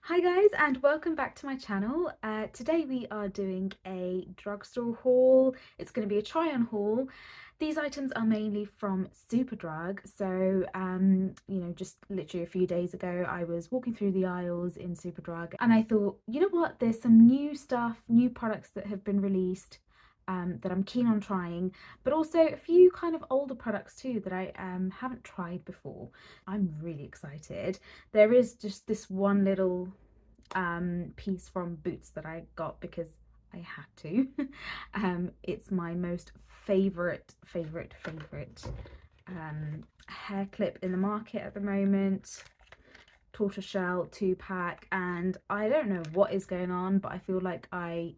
Hi guys, and welcome back to my channel. Today we are doing a drugstore haul. It's going to be a try on haul. These items are mainly from Superdrug. So just literally a few days ago I was walking through the aisles in Superdrug and I thought, you know what, there's some new stuff, new products that have been released that I'm keen on trying, but also a few kind of older products too that I haven't tried before. I'm really excited. There is just this one little piece from Boots that I got because I had to. It's my most favorite hair clip in the market at the moment. Tortoiseshell 2-pack, and I don't know what is going on, but I feel like I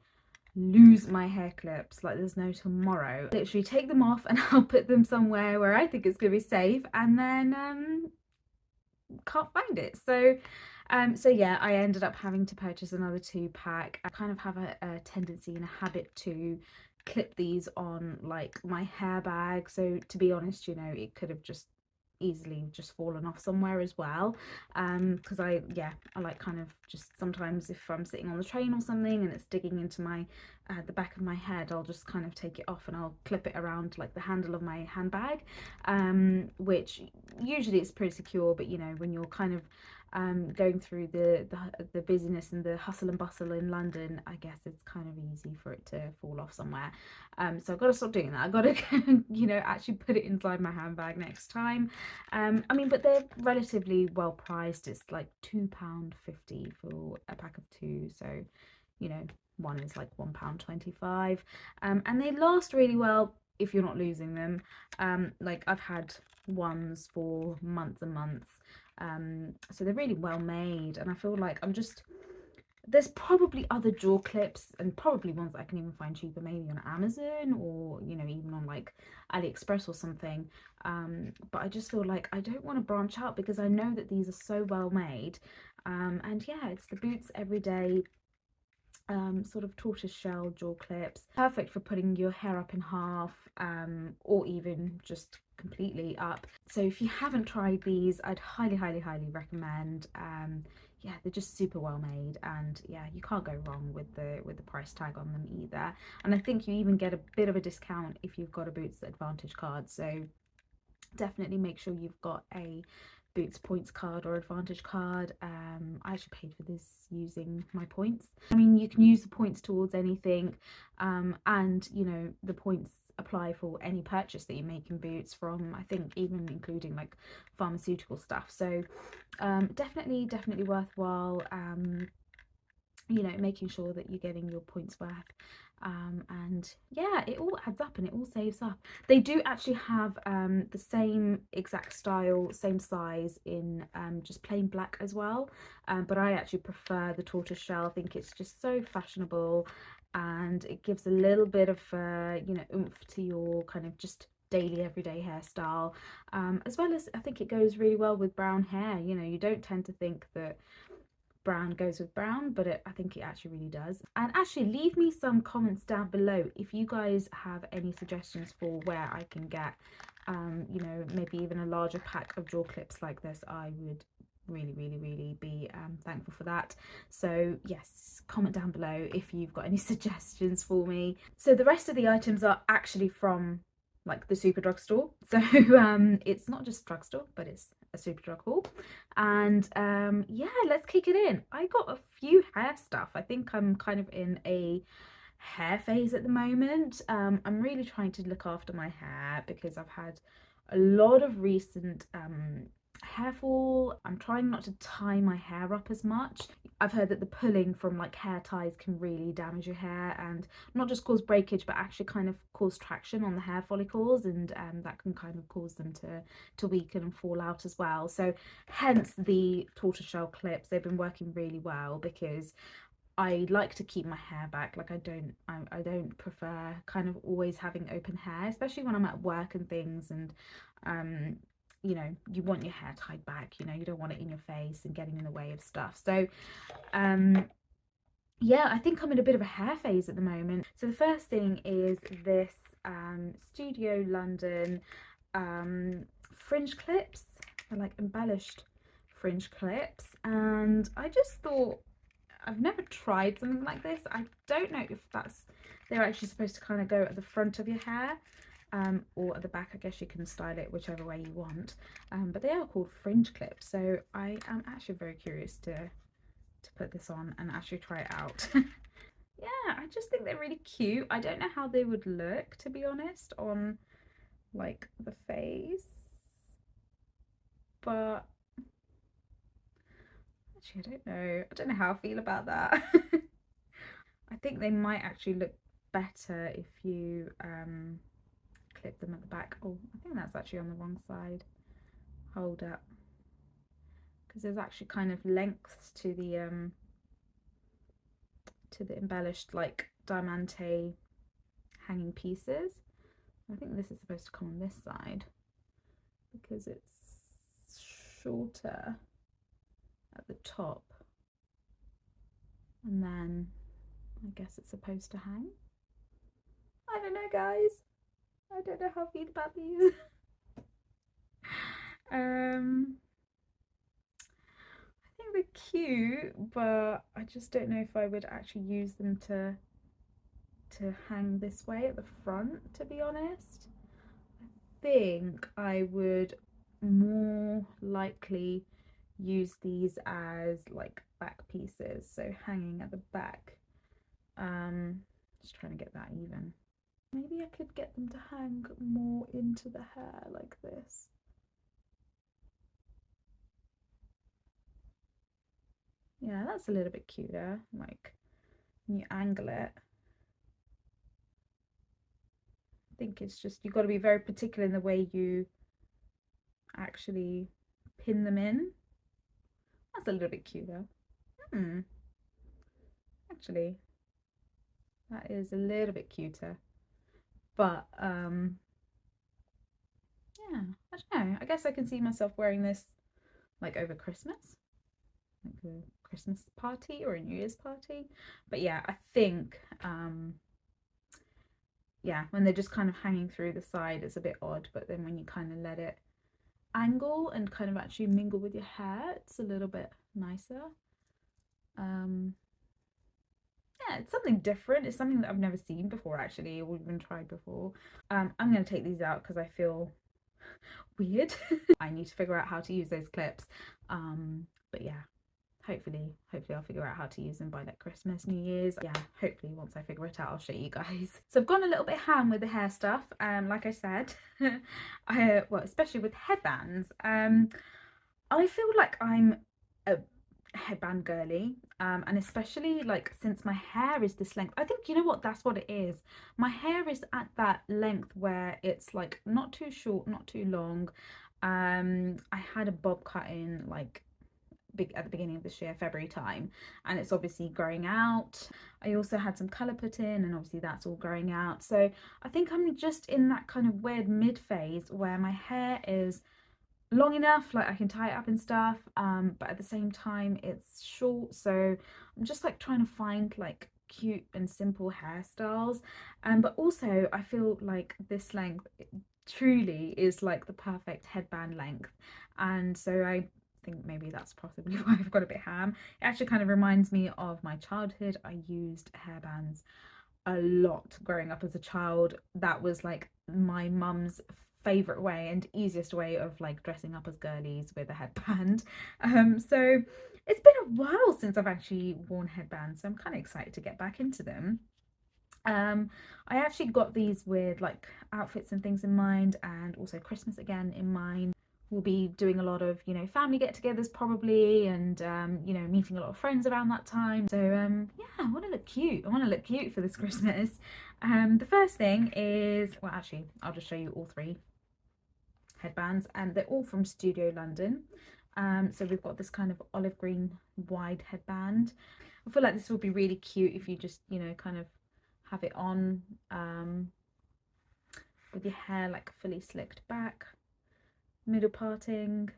lose my hair clips like there's no tomorrow. Literally take them off and I'll put them somewhere where I think it's gonna be safe, and then can't find it. So yeah, I ended up having to purchase another 2-pack. I kind of have a tendency and a habit to clip these on like my hair bag, so to be honest, you know, it could have just easily just fallen off somewhere as well, because I like kind of just sometimes if I'm sitting on the train or something and it's digging into my the back of my head, I'll just kind of take it off and I'll clip it around like the handle of my handbag, which usually it's pretty secure, but you know, when you're kind of going through the busyness and the hustle and bustle in London, I guess it's kind of easy for it to fall off somewhere. So I've got to stop doing that. I've got to you know, actually put it inside my handbag next time. I mean, but they're relatively well priced. It's like £2.50 for a pack of 2, so you know, one is like £1.25, and they last really well if you're not losing them. Like I've had ones for months and months, so they're really well made, and I feel like there's probably other jaw clips and probably ones that I can even find cheaper, maybe on Amazon or, you know, even on like AliExpress or something, but I just feel like I don't want to branch out because I know that these are so well made, and yeah, it's the Boots Everyday sort of tortoise shell jaw clips, perfect for putting your hair up in half, or even just completely up. So if you haven't tried these, I'd highly recommend. Yeah, they're just super well made, and yeah, you can't go wrong with the price tag on them either, and I think you even get a bit of a discount if you've got a Boots Advantage card, so definitely make sure you've got a Boots points card or Advantage card. I actually paid for this using my points. I mean, you can use the points towards anything, and you know, the points apply for any purchase that you make in Boots, from I think even including like pharmaceutical stuff. So definitely worthwhile, you know, making sure that you're getting your points worth, and yeah, it all adds up and it all saves up. They do actually have the same exact style, same size in just plain black as well, but I actually prefer the tortoise shell. I think it's just so fashionable, and it gives a little bit of you know, oomph to your kind of just daily everyday hairstyle, as well as I think it goes really well with brown hair. You know, you don't tend to think that brown goes with brown, but I think it actually really does. And actually leave me some comments down below if you guys have any suggestions for where I can get you know, maybe even a larger pack of jaw clips like this. I would really be thankful for that. So yes, comment down below if you've got any suggestions for me. So the rest of the items are actually from like the Superdrug store, so it's not just drugstore, but it's a Superdrug haul. And yeah, let's kick it in. I got a few hair stuff. I think I'm kind of in a hair phase at the moment. I'm really trying to look after my hair because I've had a lot of recent hair fall. I'm trying not to tie my hair up as much. I've heard that the pulling from like hair ties can really damage your hair and not just cause breakage, but actually kind of cause traction on the hair follicles, and that can kind of cause them to weaken and fall out as well. So hence the tortoiseshell clips. They've been working really well because I like to keep my hair back. Like I don't prefer kind of always having open hair, especially when I'm at work and things, and you know, you want your hair tied back, you know, you don't want it in your face and getting in the way of stuff. So yeah, I think I'm in a bit of a hair phase at the moment. So the first thing is this Studio London fringe clips. They're like embellished fringe clips, and I just thought, I've never tried something like this. I don't know if they're actually supposed to kind of go at the front of your hair, or at the back. I guess you can style it whichever way you want, but they are called fringe clips, so I am actually very curious to put this on and actually try it out. Yeah, I just think they're really cute. I don't know how they would look, to be honest, on like the face, but actually I don't know how I feel about that. I think they might actually look better if you clip them at the back. Oh, I think that's actually on the wrong side. Hold up, because there's actually kind of lengths to the embellished like diamante hanging pieces. I think this is supposed to come on this side because it's shorter at the top, and then I guess it's supposed to hang. I don't know, guys. I don't know how I feel about these. I think they're cute, but I just don't know if I would actually use them to hang this way at the front, to be honest. I think I would more likely use these as like back pieces, so hanging at the back. Just trying to get that even. Maybe I could get them to hang more into the hair like this. Yeah, that's a little bit cuter, like when you angle it. I think it's just, you've got to be very particular in the way you actually pin them in. That's a little bit cuter. Actually, that is a little bit cuter. But yeah, I don't know. I guess I can see myself wearing this like over Christmas, like a Christmas party or a New Year's party. But yeah, I think yeah, when they're just kind of hanging through the side, it's a bit odd, but then when you kind of let it angle and kind of actually mingle with your hair, it's a little bit nicer. Yeah, it's something different. It's something that I've never seen before, actually, or even tried before. I'm going to take these out because I feel weird. I need to figure out how to use those clips. But yeah, hopefully I'll figure out how to use them by like Christmas, New Year's. Yeah, hopefully once I figure it out, I'll show you guys. So I've gone a little bit ham with the hair stuff, like I said. Well, especially with headbands. I feel like I'm a headband girly, and especially like since my hair is this length, I think, you know what, that's what it is. My hair is at that length where it's like not too short, not too long. I had a bob cut in like at the beginning of this year, February time, and it's obviously growing out. I also had some colour put in, and obviously that's all growing out. So I think I'm just in that kind of weird mid phase where my hair is long enough, like I can tie it up and stuff, but at the same time it's short, so I'm just like trying to find like cute and simple hairstyles, but also I feel like this length truly is like the perfect headband length, and so I think maybe that's possibly why I've got a bit ham. It actually kind of reminds me of my childhood. I used hairbands a lot growing up as a child. That was like my mum's favorite way and easiest way of like dressing up as girlies, with a headband. So it's been a while since I've actually worn headbands, so I'm kind of excited to get back into them. I actually got these with like outfits and things in mind, and also Christmas again in mind. We'll be doing a lot of, you know, family get-togethers probably, and you know, meeting a lot of friends around that time. So yeah, I want to look cute. I want to look cute for this Christmas. The first thing is, well, actually I'll just show you all three headbands, and they're all from Studio London. So we've got this kind of olive green wide headband. I feel like this would be really cute if you just, you know, kind of have it on with your hair like fully slicked back, middle parting.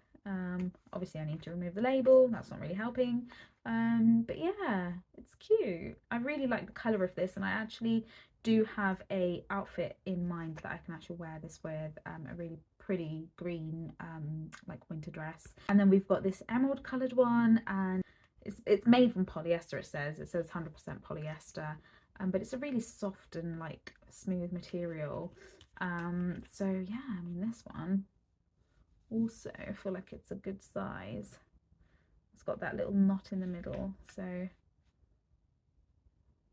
Obviously I need to remove the label, that's not really helping, but yeah, it's cute. I really like the colour of this, and I actually do have a outfit in mind that I can actually wear this with, a really pretty green like winter dress. And then we've got this emerald coloured one, and it's made from polyester. It says 100% polyester, but it's a really soft and like smooth material. So yeah, I mean, this one also, I feel like it's a good size. It's got that little knot in the middle, so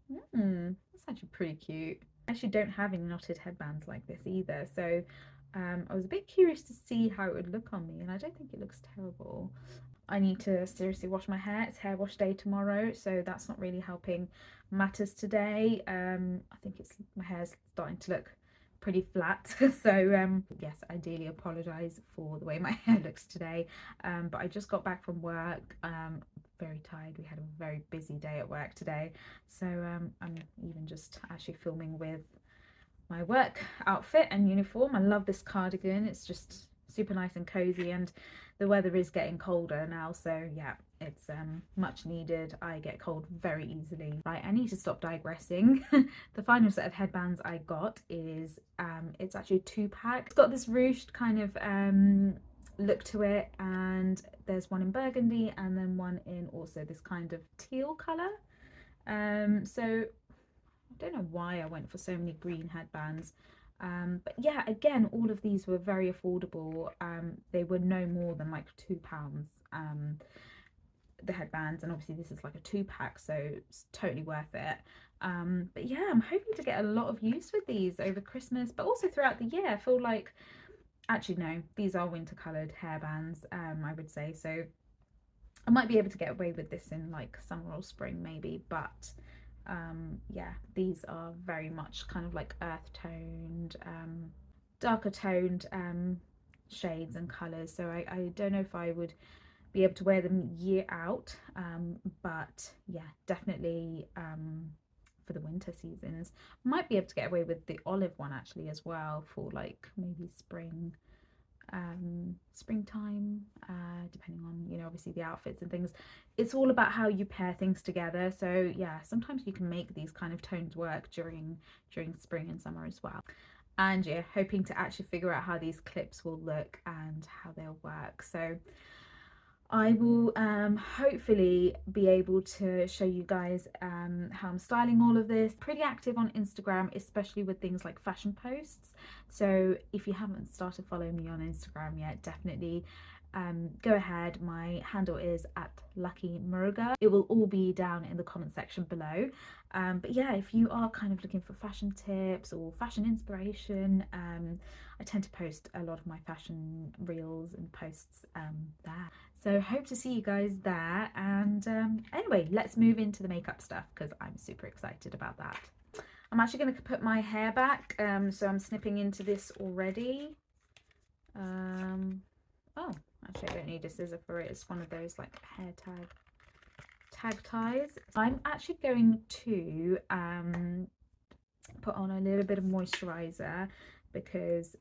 that's actually pretty cute. I actually don't have any knotted headbands like this either, so I was a bit curious to see how it would look on me, and I don't think it looks terrible. I need to seriously wash my hair. It's hair wash day tomorrow, so that's not really helping matters today. I think my hair's starting to look pretty flat. So yes, ideally apologise for the way my hair looks today. But I just got back from work. Very tired. We had a very busy day at work today, so I'm even just actually filming with my work outfit and uniform. I love this cardigan. It's just super nice and cozy, and the weather is getting colder now, so yeah, it's much needed. I get cold very easily. Right, I need to stop digressing. The final set of headbands I got is it's actually a 2-pack. It's got this ruched kind of look to it, and there's one in burgundy and then one in also this kind of teal colour. So I don't know why I went for so many green headbands. But yeah, again, all of these were very affordable. They were no more than like £2, the headbands, and obviously this is like a 2-pack, so it's totally worth it. But yeah, I'm hoping to get a lot of use with these over Christmas, but also throughout the year. I feel like, actually no, these are winter coloured hairbands, I would say, so I might be able to get away with this in like summer or spring maybe, but yeah, these are very much kind of like earth toned, darker toned shades and colours, so I don't know if I would be able to wear them year out, but yeah, definitely for the winter seasons. Might be able to get away with the olive one actually as well for like maybe springtime, depending on, you know, obviously the outfits and things. It's all about how you pair things together, so yeah, sometimes you can make these kind of tones work during spring and summer as well. And yeah, hoping to actually figure out how these clips will look and how they'll work, so I will hopefully be able to show you guys how I'm styling all of this. Pretty active on Instagram, especially with things like fashion posts. So if you haven't started following me on Instagram yet, definitely go ahead. My handle is @LuckyMuruga. It will all be down in the comment section below. But yeah, if you are kind of looking for fashion tips or fashion inspiration, I tend to post a lot of my fashion reels and posts there. So hope to see you guys there, and anyway, let's move into the makeup stuff because I'm super excited about that. I'm actually going to put my hair back, so I'm snipping into this already. Oh, actually I don't need a scissor for it. It's one of those like hair tag ties. I'm actually going to put on a little bit of moisturizer because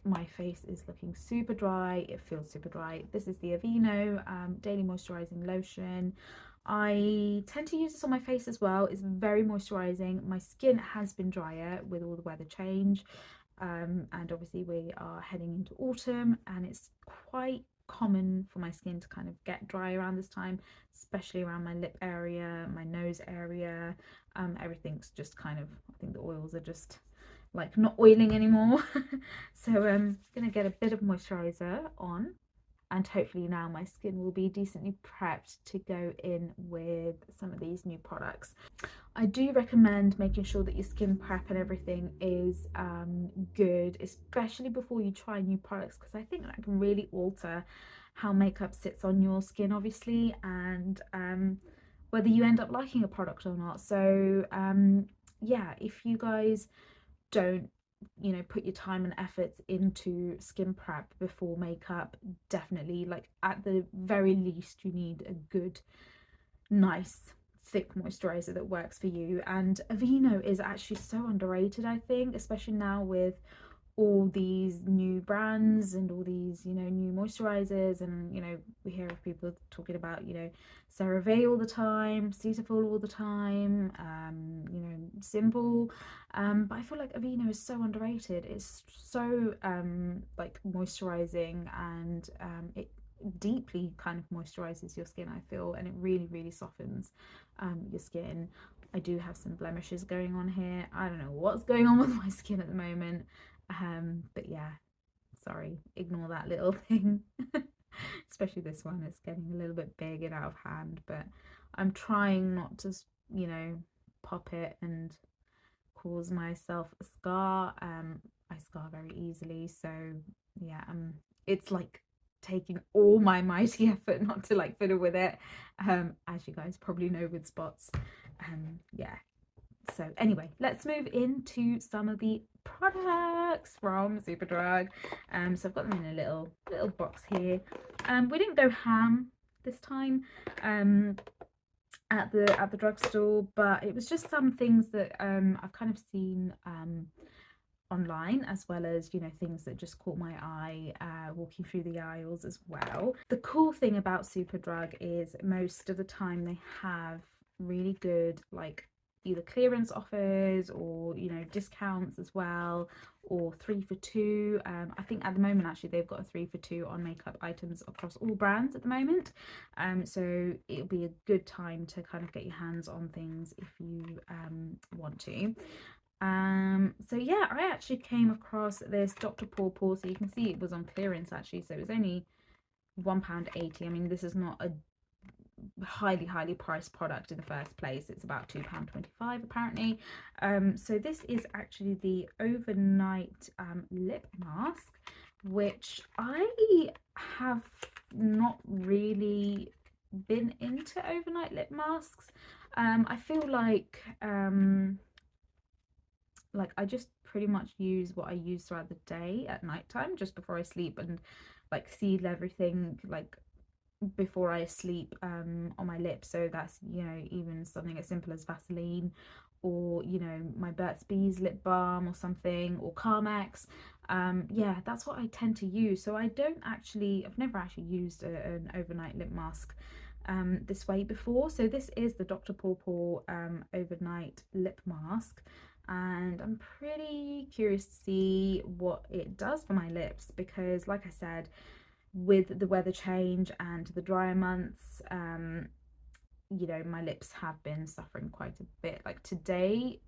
my face is looking super dry. It feels super dry. This is the Aveeno Daily Moisturizing Lotion. I tend to use this on my face as well. It's very moisturizing. My skin has been drier with all the weather change, and obviously we are heading into autumn, and it's quite common for my skin to kind of get dry around this time, especially around my lip area, my nose area. Everything's just kind of, I think the oils are just like not oiling anymore. So I'm gonna get a bit of moisturizer on, and hopefully now my skin will be decently prepped to go in with some of these new products. I do recommend making sure that your skin prep and everything is good, especially before you try new products, because I think that can really alter how makeup sits on your skin, obviously, and whether you end up liking a product or not. So yeah, if you guys don't, you know, put your time and efforts into skin prep before makeup, definitely, like, at the very least you need a good, nice, thick moisturizer that works for you. And Aveeno is actually so underrated, I think, especially now with all these new brands and all these, you know, new moisturizers, and you know, we hear of people talking about, you know, CeraVe all the time, Cetaphil all the time, you know, Simple, but I feel like Aveeno is so underrated. It's so like moisturizing, and it deeply kind of moisturizes your skin, I feel, and it really softens your skin. I do have some blemishes going on here. I don't know what's going on with my skin at the moment, but yeah, sorry, ignore that little thing. Especially this one, it's getting a little bit big and out of hand, but I'm trying not to, you know, pop it and cause myself a scar. I scar very easily, so yeah, it's like taking all my mighty effort not to like fiddle with it, as you guys probably know with spots. Yeah, so anyway, let's move into some of the products from Superdrug. So I've got them in a little box here. We didn't go ham this time at the drugstore, but it was just some things that I've kind of seen online, as well as, you know, things that just caught my eye walking through the aisles as well. The cool thing about Superdrug is most of the time they have really good like either clearance offers or, you know, discounts as well, or 3 for 2. I think at the moment actually they've got a 3 for 2 on makeup items across all brands at the moment, so it'll be a good time to kind of get your hands on things if you want to. So yeah, I actually came across this Dr. Paw, so you can see it was on clearance actually, so it was only £1.80. I mean, this is not a highly priced product in the first place. It's about £2.25 apparently. So this is actually the overnight lip mask, which I have not really been into overnight lip masks. I feel like I just pretty much use what I use throughout the day at nighttime just before I sleep, and like seal everything like before I sleep on my lips. So that's, you know, even something as simple as Vaseline, or, you know, my Burt's Bees lip balm or something, or Carmex. Yeah, that's what I tend to use. So I've never actually used an overnight lip mask this way before. So this is the Dr. Paw overnight lip mask, and I'm pretty curious to see what it does for my lips, because like I said, with the weather change and the drier months, you know, my lips have been suffering quite a bit. Like today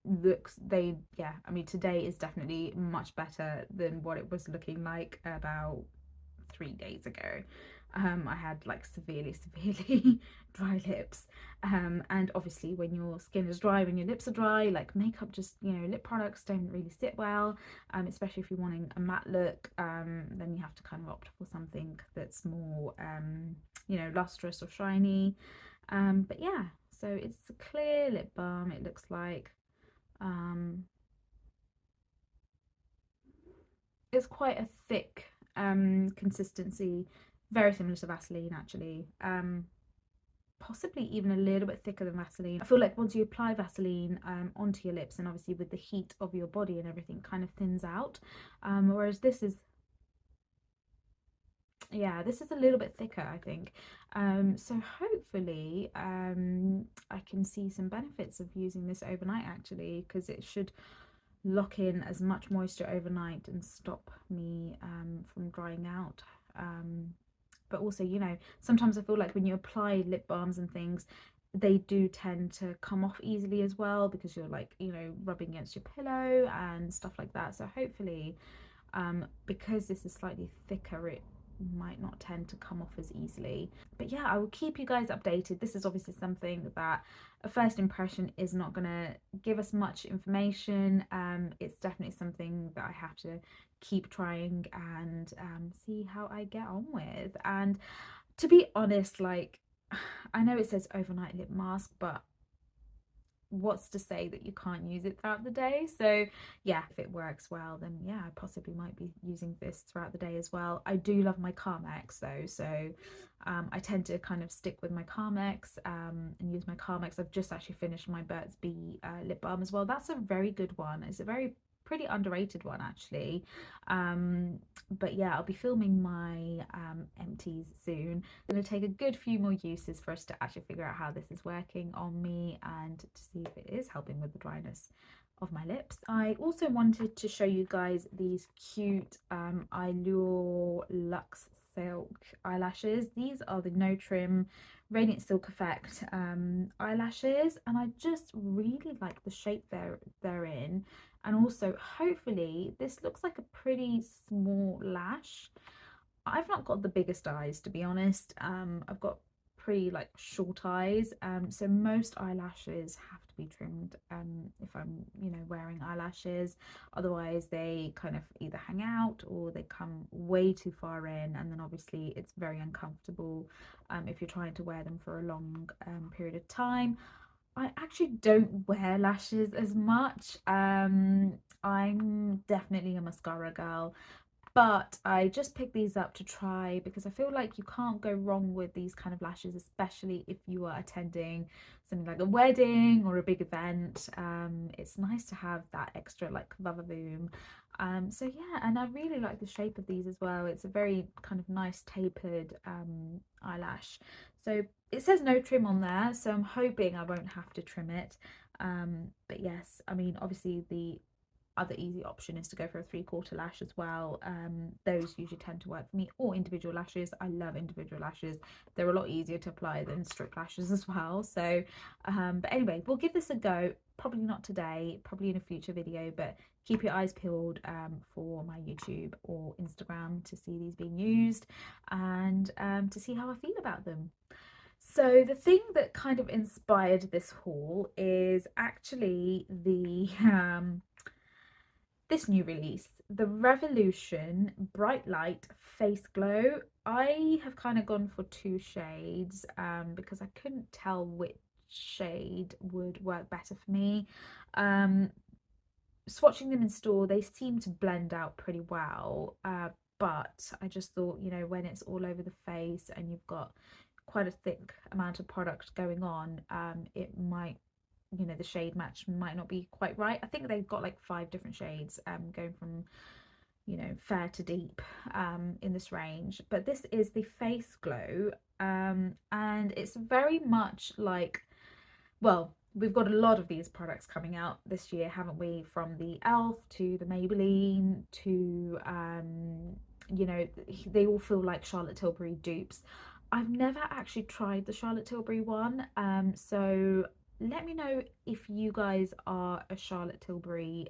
I mean, today is definitely much better than what it was looking like about 3 days ago. I had like severely dry lips, and obviously when your skin is dry, when your lips are dry, like makeup just, you know, lip products don't really sit well, especially if you're wanting a matte look. Then you have to kind of opt for something that's more you know, lustrous or shiny. But yeah, so it's a clear lip balm, it looks like. It's quite a thick consistency, very similar to Vaseline actually, possibly even a little bit thicker than Vaseline. I feel like once you apply Vaseline onto your lips, and obviously with the heat of your body and everything, kind of thins out, whereas this is, yeah, this is a little bit thicker, I think. So hopefully I can see some benefits of using this overnight actually, because it should lock in as much moisture overnight and stop me from drying out. But also, you know, sometimes I feel like when you apply lip balms and things, they do tend to come off easily as well, because you're like, you know, rubbing against your pillow and stuff like that. So hopefully, because this is slightly thicker, it might not tend to come off as easily. But yeah, I will keep you guys updated. This is obviously something that a first impression is not gonna give us much information. It's definitely something that I have to keep trying and see how I get on with. And to be honest, like, I know it says overnight lip mask, but what's to say that you can't use it throughout the day? So yeah, if it works well, then yeah, I possibly might be using this throughout the day as well. I do love my Carmex though, so I tend to kind of stick with my Carmex and use my Carmex. I've just actually finished my Burt's Bee lip balm as well. That's a very good one. It's a very pretty underrated one actually. But yeah, I'll be filming my empties soon. I'm going to take a good few more uses for us to actually figure out how this is working on me and to see if it is helping with the dryness of my lips. I also wanted to show you guys these cute Allure Luxe Silk eyelashes. These are the no trim Radiant Silk Effect eyelashes, and I just really like the shape they're in. And also, hopefully, this looks like a pretty small lash. I've not got the biggest eyes, to be honest. I've got pretty like short eyes, so most eyelashes have to be trimmed if I'm, you know, wearing eyelashes. Otherwise they kind of either hang out or they come way too far in, and then obviously it's very uncomfortable if you're trying to wear them for a long period of time. I actually don't wear lashes as much. I'm definitely a mascara girl, but I just picked these up to try because I feel like you can't go wrong with these kind of lashes, especially if you are attending something like a wedding or a big event. It's nice to have that extra like vavavoom. So yeah, and I really like the shape of these as well. It's a very kind of nice tapered eyelash. So it says no trim on there, so I'm hoping I won't have to trim it. But yes, I mean, obviously the other easy option is to go for a 3/4 lash as well. Those usually tend to work for me, or individual lashes. I love individual lashes. They're a lot easier to apply than strip lashes as well. So but anyway, we'll give this a go. Probably not today, probably in a future video, but keep your eyes peeled for my YouTube or Instagram to see these being used and to see how I feel about them. So the thing that kind of inspired this haul is actually the this new release, the Revolution Bright Light Face Glow. I have kind of gone for 2 shades because I couldn't tell which shade would work better for me. Swatching them in store, they seem to blend out pretty well, but I just thought, you know, when it's all over the face and you've got quite a thick amount of product going on, it might, you know, the shade match might not be quite right. I think they've got like 5 different shades going from, you know, fair to deep in this range, but this is the Face Glow, and it's very much like, well, we've got a lot of these products coming out this year, haven't we? From the e.l.f. to the Maybelline to you know, they all feel like Charlotte Tilbury dupes. I've never actually tried the Charlotte Tilbury one, so let me know if you guys are a Charlotte Tilbury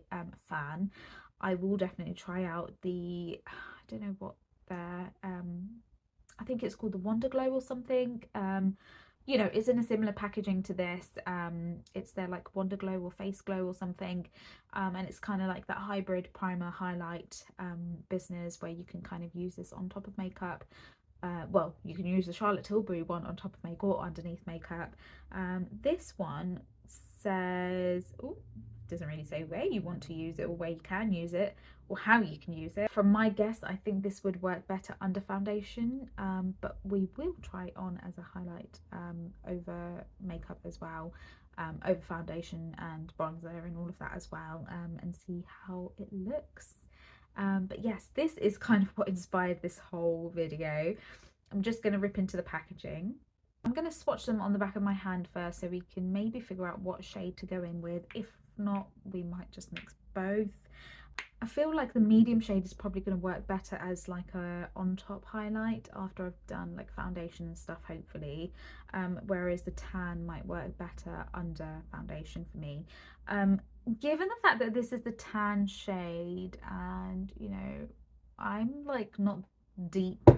fan. I will definitely try out the, I don't know what their I think it's called the Wonder Glow or something. You know, it's in a similar packaging to this. It's their like Wonder Glow or Face Glow or something, and it's kind of like that hybrid primer highlight business where you can kind of use this on top of makeup. Well, you can use the Charlotte Tilbury one on top of makeup or underneath makeup. This one says, oh, doesn't really say where you want to use it or where you can use it or how you can use it. From my guess, I think this would work better under foundation, but we will try it on as a highlight over makeup as well, over foundation and bronzer and all of that as well, and see how it looks. But yes, this is kind of what inspired this whole video. I'm just going to rip into the packaging. I'm going to swatch them on the back of my hand first so we can maybe figure out what shade to go in with. If not, we might just mix both. I feel like the medium shade is probably going to work better as like a on top highlight after I've done like foundation and stuff, hopefully, whereas the tan might work better under foundation for me. Given the fact that this is the tan shade, and you know, I'm like not deep,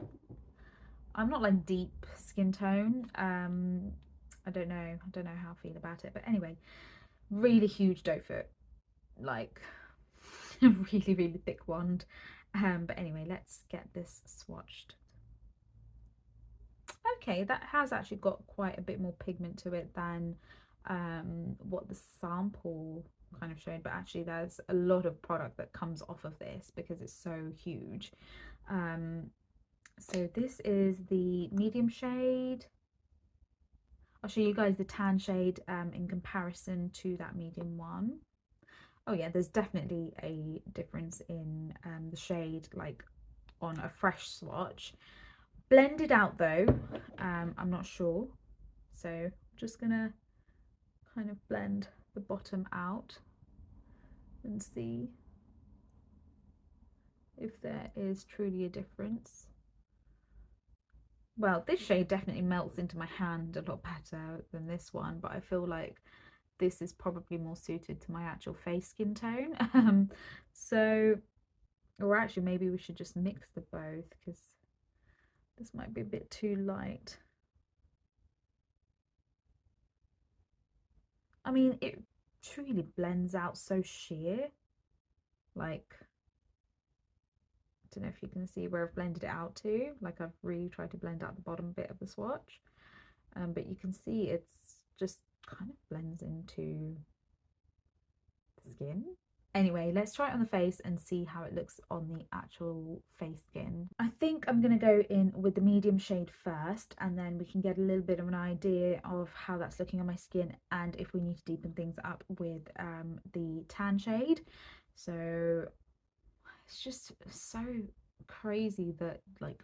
I'm not like deep skin tone. I don't know how I feel about it, but anyway, really huge doe foot, like a really thick wand. But anyway, let's get this swatched. Okay, that has actually got quite a bit more pigment to it than what the sample kind of showed, but actually there's a lot of product that comes off of this because it's so huge. So this is the medium shade. I'll show you guys the tan shade in comparison to that medium one. Oh yeah, there's definitely a difference in the shade, like on a fresh swatch. Blended out though, I'm not sure. So just gonna kind of blend the bottom out and see if there is truly a difference. Well, this shade definitely melts into my hand a lot better than this one, but I feel like this is probably more suited to my actual face skin tone. So, or actually maybe we should just mix the both because this might be a bit too light. I mean, it truly blends out so sheer. Like, I don't know if you can see where I've blended it out to. Like, I've really tried to blend out the bottom bit of the swatch. But you can see it's just kind of blends into the skin. Anyway, let's try it on the face and see how it looks on the actual face skin. I think I'm going to go in with the medium shade first, and then we can get a little bit of an idea of how that's looking on my skin and if we need to deepen things up with the tan shade. So it's just so crazy that like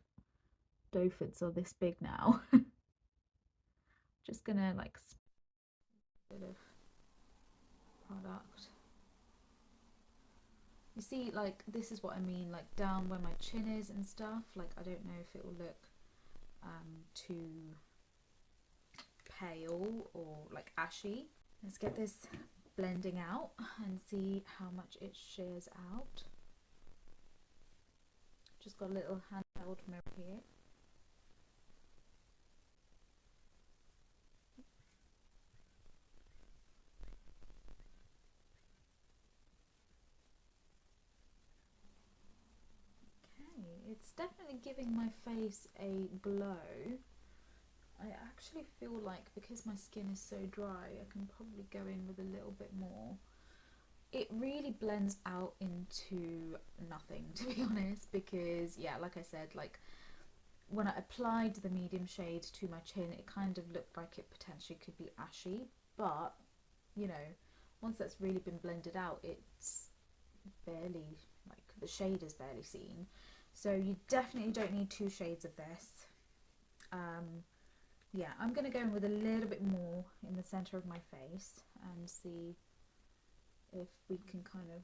doe foots are this big now. Just gonna like a bit of product. You see, like, this is what I mean, like, down where my chin is and stuff. Like, I don't know if it will look too pale or, like, ashy. Let's get this blending out and see how much it shears out. Just got a little handheld mirror here. It's definitely giving my face a glow. I actually feel like because my skin is so dry, I can probably go in with a little bit more. It really blends out into nothing, to be honest, because yeah, like I said, like when I applied the medium shade to my chin, it kind of looked like it potentially could be ashy, but you know, once that's really been blended out, it's barely, like the shade is barely seen. So you definitely don't need two shades of this. Yeah, I'm going to go in with a little bit more in the center of my face and see if we can kind of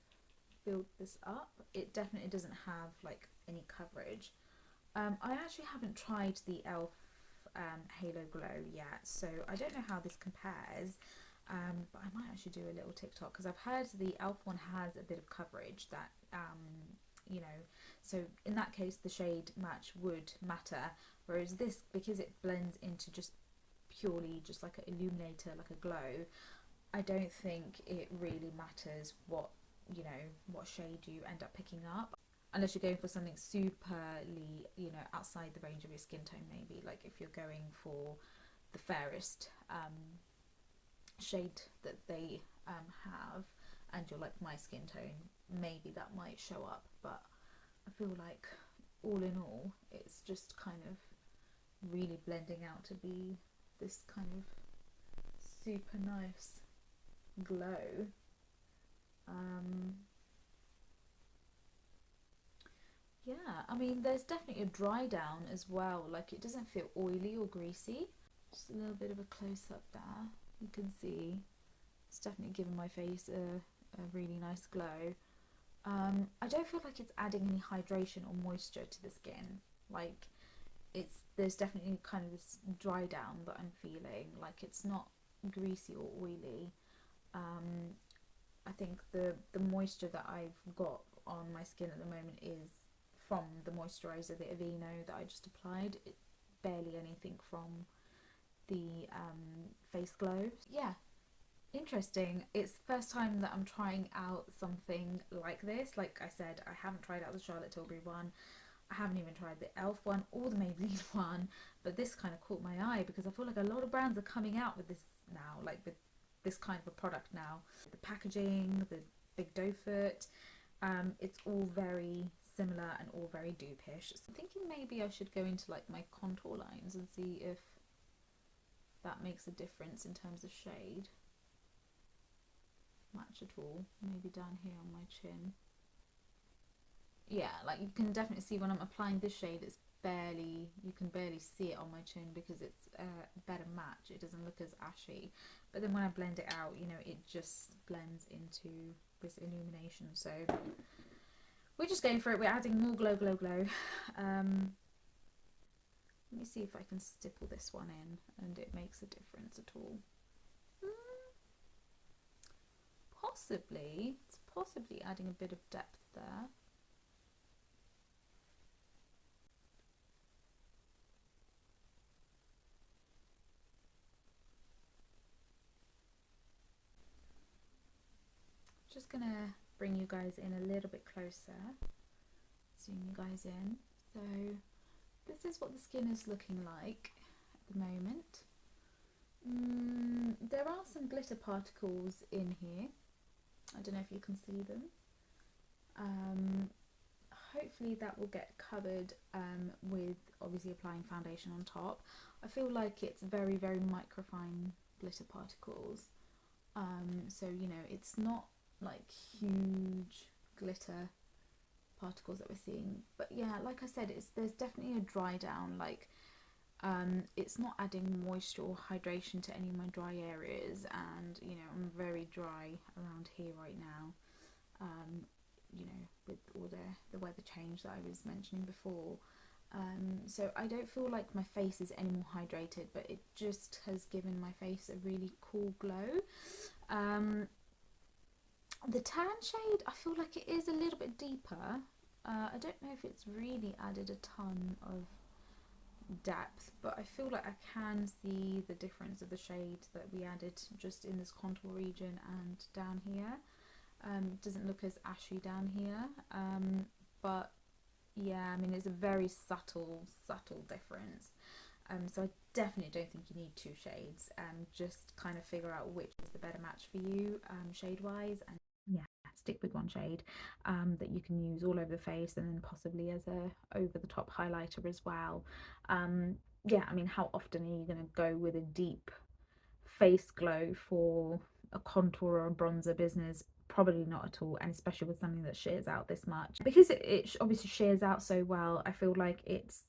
build this up. It definitely doesn't have like any coverage. I actually haven't tried the e.l.f. Halo Glow yet, so I don't know how this compares. But I might actually do a little TikTok because I've heard the e.l.f. one has a bit of coverage that you know, so in that case the shade match would matter, whereas this, because it blends into just purely just like an illuminator, like a glow, I don't think it really matters what, you know, what shade you end up picking up, unless you're going for something superly, you know, outside the range of your skin tone. Maybe like if you're going for the fairest shade that they have and you're like my skin tone, maybe that might show up, but I feel like all in all it's just kind of really blending out to be this kind of super nice glow. Yeah, I mean there's definitely a dry down as well, like it doesn't feel oily or greasy. Just a little bit of a close-up there, you can see it's definitely giving my face a really nice glow. I don't feel like it's adding any hydration or moisture to the skin. Like there's definitely kind of this dry down that I'm feeling. Like it's not greasy or oily. I think the moisture that I've got on my skin at the moment is from the moisturizer, the Aveeno that I just applied. It barely anything from the face glow. Yeah, interesting. It's the first time that I'm trying out something like this. Like I said, I haven't tried out the Charlotte Tilbury one. I haven't even tried the e.l.f. one or the Maybelline one, but this kind of caught my eye because I feel like a lot of brands are coming out with this now, like with this kind of a product now. The packaging, the big doe foot, it's all very similar and all very dupe-ish. So I'm thinking maybe I should go into like my contour lines and see if that makes a difference in terms of shade. match at all. Maybe down here on my chin. Yeah, like you can definitely see when I'm applying this shade, it's barely, you can barely see it on my chin because it's a better match. It doesn't look as ashy. But then when I blend it out, you know, it just blends into this illumination. So we're just going for it. We're adding more glow, glow, glow. Let me see if I can stipple this one in and it makes a difference at all. Possibly. It's possibly adding a bit of depth there. Just gonna bring you guys in a little bit closer, zoom you guys in. So this is what the skin is looking like at the moment. There are some glitter particles in here. I don't know if you can see them. Hopefully that will get covered with obviously applying foundation on top. I feel like it's very, very microfine glitter particles. So, you know, it's not like huge glitter particles that we're seeing, but yeah, like I said, there's definitely a dry down. Like it's not adding moisture or hydration to any of my dry areas, and you know, I'm very dry around here right now, you know, with all the weather change that I was mentioning before. So I don't feel like my face is any more hydrated, but it just has given my face a really cool glow. The tan shade, I feel like it is a little bit deeper. I don't know if it's really added a ton of depth, but I feel like I can see the difference of the shade that we added just in this contour region and down here. It doesn't look as ashy down here, but yeah, I mean, it's a very subtle difference. So I definitely don't think you need two shades. Just kind of figure out which is the better match for you, shade wise, and yeah, stick with one shade that you can use all over the face, and then possibly as a over the top highlighter as well. Yeah, I mean, how often are you going to go with a deep face glow for a contour or a bronzer business? Probably not at all, and especially with something that shears out this much, because it obviously shears out so well. I feel like it's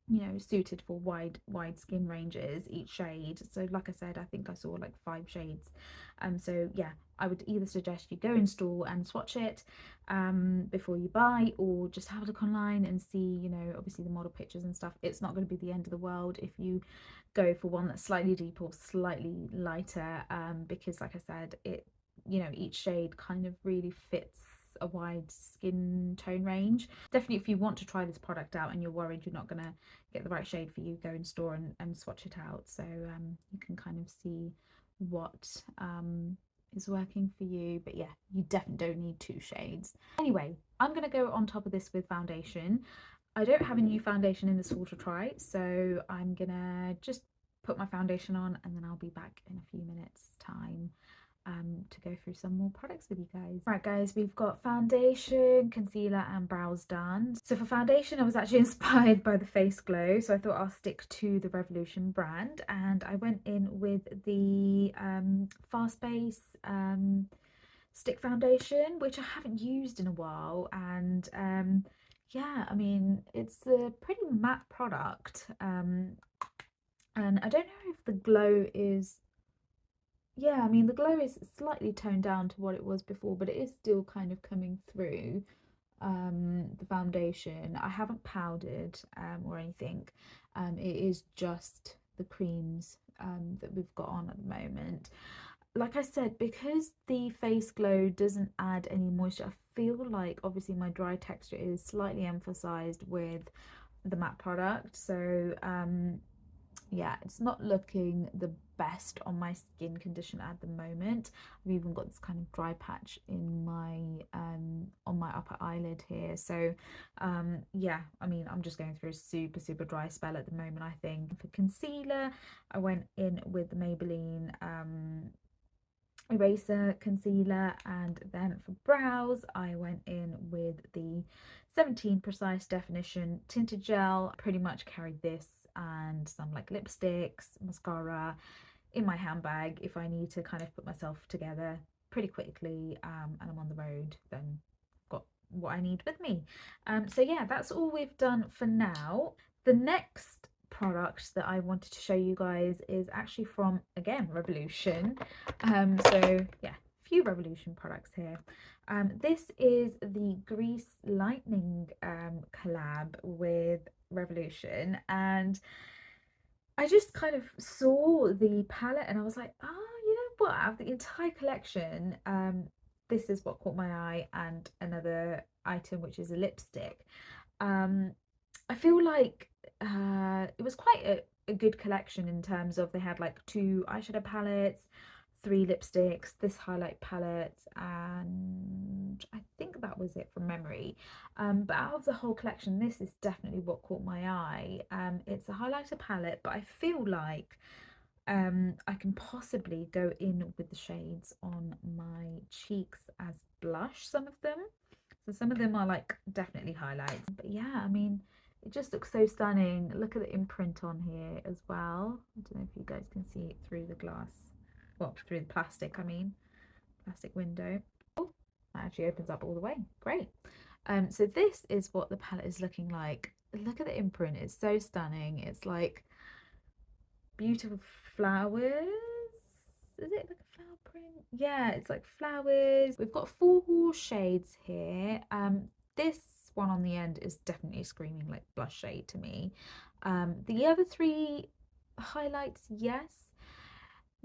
you know, suited for wide skin ranges, each shade. So like I said, I think I saw like 5 shades. So yeah, I would either suggest you go in store and swatch it before you buy, or just have a look online and see, you know, obviously the model pictures and stuff. It's not going to be the end of the world if you go for one that's slightly deeper or slightly lighter, because like I said, it, you know, each shade kind of really fits a wide skin tone range. Definitely, if you want to try this product out and you're worried you're not going to get the right shade for you, go in store and swatch it out, so you can kind of see what is working for you. But yeah, you definitely don't need 2 shades. Anyway, I'm going to go on top of this with foundation. I don't have a new foundation in this haul to try, so I'm gonna just put my foundation on and then I'll be back in a few minutes time to go through some more products with you guys. Right guys, we've got foundation, concealer and brows done. So for foundation, I was actually inspired by the Face Glow, so I thought I'll stick to the Revolution brand, and I went in with the Fast Base stick foundation, which I haven't used in a while, and yeah, I mean, it's a pretty matte product, and I don't know if the glow is, yeah, I mean, the glow is slightly toned down to what it was before, but it is still kind of coming through the foundation. I haven't powdered or anything. It is just the creams that we've got on at the moment. Like I said, because the Face Glow doesn't add any moisture, I feel like obviously my dry texture is slightly emphasized with the matte product. So yeah, it's not looking the best on my skin condition at the moment. I've even got this kind of dry patch in my on my upper eyelid here. So yeah, I mean, I'm just going through a super dry spell at the moment, I think. For concealer, I went in with the Maybelline eraser concealer, and then for brows I went in with the 17 Precise Definition tinted gel. Pretty much carried this and some like lipsticks, mascara. in my handbag if I need to kind of put myself together pretty quickly, and I'm on the road, then I've got what I need with me. So yeah, that's all we've done for now. The next product that I wanted to show you guys is actually from, again, Revolution. So yeah, a few Revolution products here. This is the Grease Lightning collab with Revolution, and I just kind of saw the palette and I was like, oh, you know what, out of the entire collection, this is what caught my eye, and another item, which is a lipstick. I feel like it was quite a good collection in terms of they had like 2 eyeshadow palettes, 3 lipsticks, this highlight palette, and I think that was it from memory. But out of the whole collection, this is definitely what caught my eye. It's a highlighter palette, but I feel like I can possibly go in with the shades on my cheeks as blush, some of them. So some of them are like definitely highlights. But yeah, I mean, it just looks so stunning. Look at the imprint on here as well. I don't know if you guys can see it through the glass. Well, through the plastic, I mean. Plastic window. Oh, that actually opens up all the way. Great. So this is what the palette is looking like. Look at the imprint. It's so stunning. It's like beautiful flowers. Is it like a flower print? Yeah, it's like flowers. We've got 4 shades here. This one on the end is definitely screaming like blush shade to me. The other 3 highlights, yes.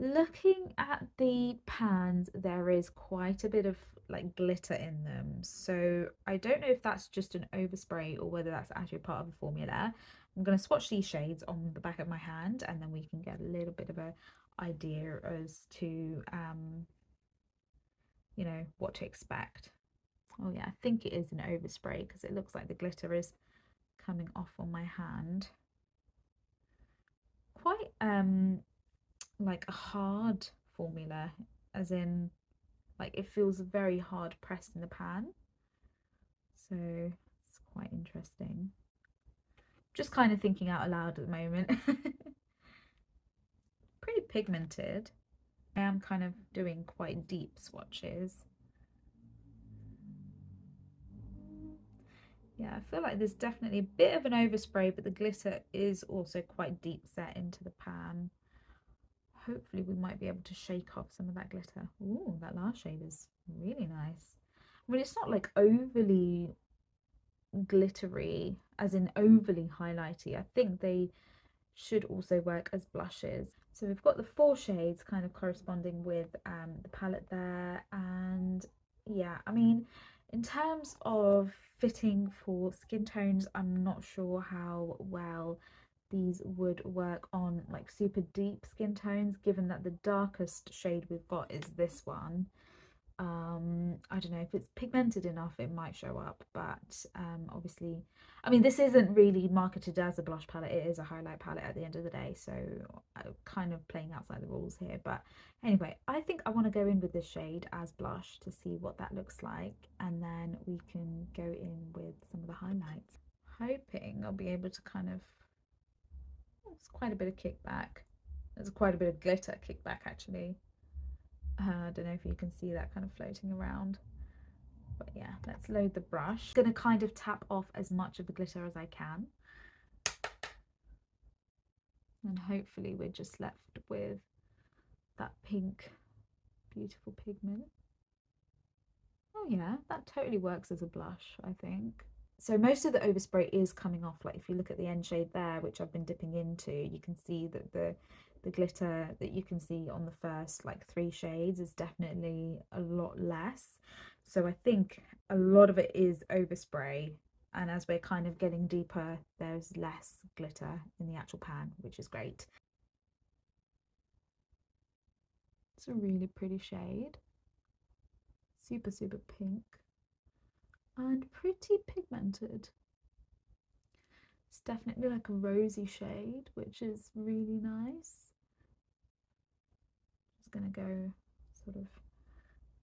Looking at the pans, there is quite a bit of like glitter in them, so I don't know if that's just an overspray or whether that's actually part of the formula. I'm going to swatch these shades on the back of my hand, and then we can get a little bit of an idea as to you know, what to expect. Oh yeah, I think it is an overspray because it looks like the glitter is coming off on my hand. Quite like a hard formula, as in like it feels very hard pressed in the pan, so it's quite interesting. Just kind of thinking out aloud at the moment. Pretty pigmented. I am kind of doing quite deep swatches. Yeah, I feel like there's definitely a bit of an overspray, but the glitter is also quite deep set into the pan. Hopefully we might be able to shake off some of that glitter. Ooh, that last shade is really nice. I mean, it's not like overly glittery, as in overly highlighty. I think they should also work as blushes. So we've got the 4 shades kind of corresponding with the palette there, and yeah, I mean, in terms of fitting for skin tones, I'm not sure how well these would work on like super deep skin tones, given that the darkest shade we've got is this one. I don't know if it's pigmented enough, it might show up, but obviously, I mean, this isn't really marketed as a blush palette, it is a highlight palette at the end of the day, so I'm kind of playing outside the rules here. But anyway, I think I want to go in with this shade as blush to see what that looks like, and then we can go in with some of the highlights. Hoping I'll be able to kind of, it's quite a bit of kickback, there's quite a bit of glitter kickback actually. I don't know if you can see that kind of floating around, but yeah, let's load the brush. I'm gonna kind of tap off as much of the glitter as I can, and hopefully we're just left with that pink beautiful pigment. Oh yeah, that totally works as a blush, I think. So most of the overspray is coming off. Like if you look at the end shade there, which I've been dipping into, you can see that the glitter that you can see on the first like 3 shades is definitely a lot less. So I think a lot of it is overspray, and as we're kind of getting deeper, there's less glitter in the actual pan, which is great. It's a really pretty shade, super pink and pretty pigmented. It's definitely like a rosy shade, which is really nice. Just gonna go sort of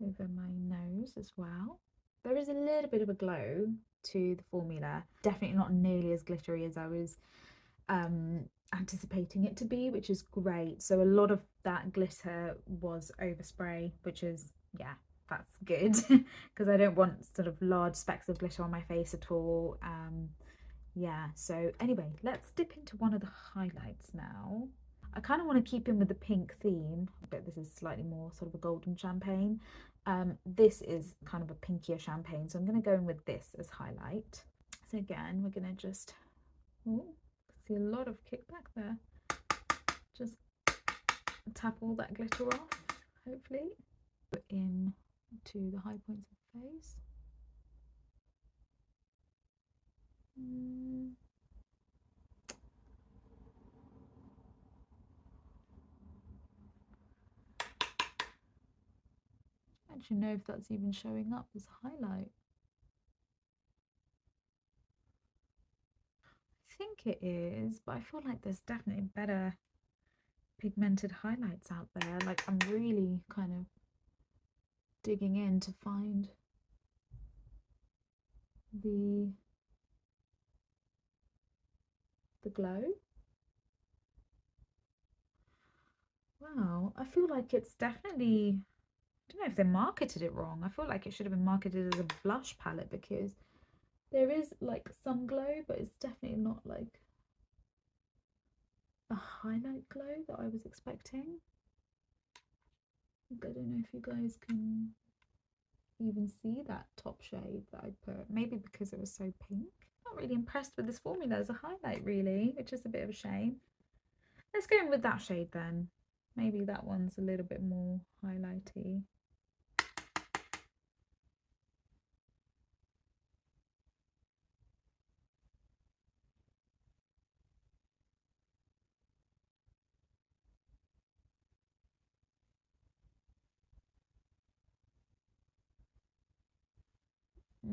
over my nose as well. There is a little bit of a glow to the formula, definitely not nearly as glittery as I was anticipating it to be, which is great. So a lot of that glitter was overspray, which is, yeah, that's good because I don't want sort of large specks of glitter on my face at all. Yeah, so anyway, let's dip into one of the highlights now. I kind of want to keep in with the pink theme, but this is slightly more sort of a golden champagne. This is kind of a pinkier champagne, so I'm going to go in with this as highlight. So again, we're going to just, oh, see a lot of kickback there. Just tap all that glitter off, hopefully. Put in to the high points of the face. I don't know if that's even showing up as highlight. I think it is, but I feel like there's definitely better pigmented highlights out there. Like I'm really kind of digging in to find the glow. Wow, I feel like it's definitely, I don't know if they marketed it wrong. I feel like it should have been marketed as a blush palette because there is like some glow, but it's definitely not like a highlight glow that I was expecting. I don't know if you guys can even see that top shade that I put. Maybe because it was so pink. Not really impressed with this formula as a highlight really, which is a bit of a shame. Let's go in with that shade then. Maybe that one's a little bit more highlighty.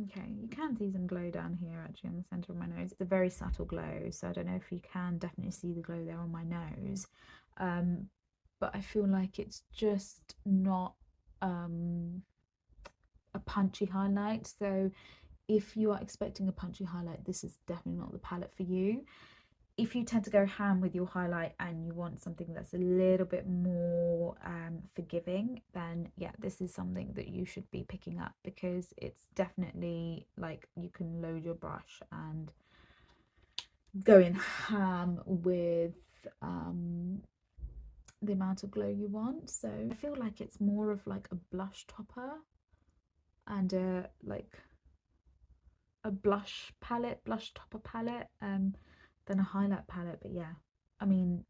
Okay, you can see some glow down here actually on the centre of my nose. It's a very subtle glow, so I don't know if you can definitely see the glow there on my nose. But I feel like it's just not a punchy highlight. So if you are expecting a punchy highlight, this is definitely not the palette for you. If you tend to go ham with your highlight and you want something that's a little bit more forgiving, then yeah, this is something that you should be picking up because it's definitely like you can load your brush and go in ham with the amount of glow you want. So I feel like it's more of like a blush topper and a like a blush palette, blush topper palette, than a highlight palette. But yeah, I mean,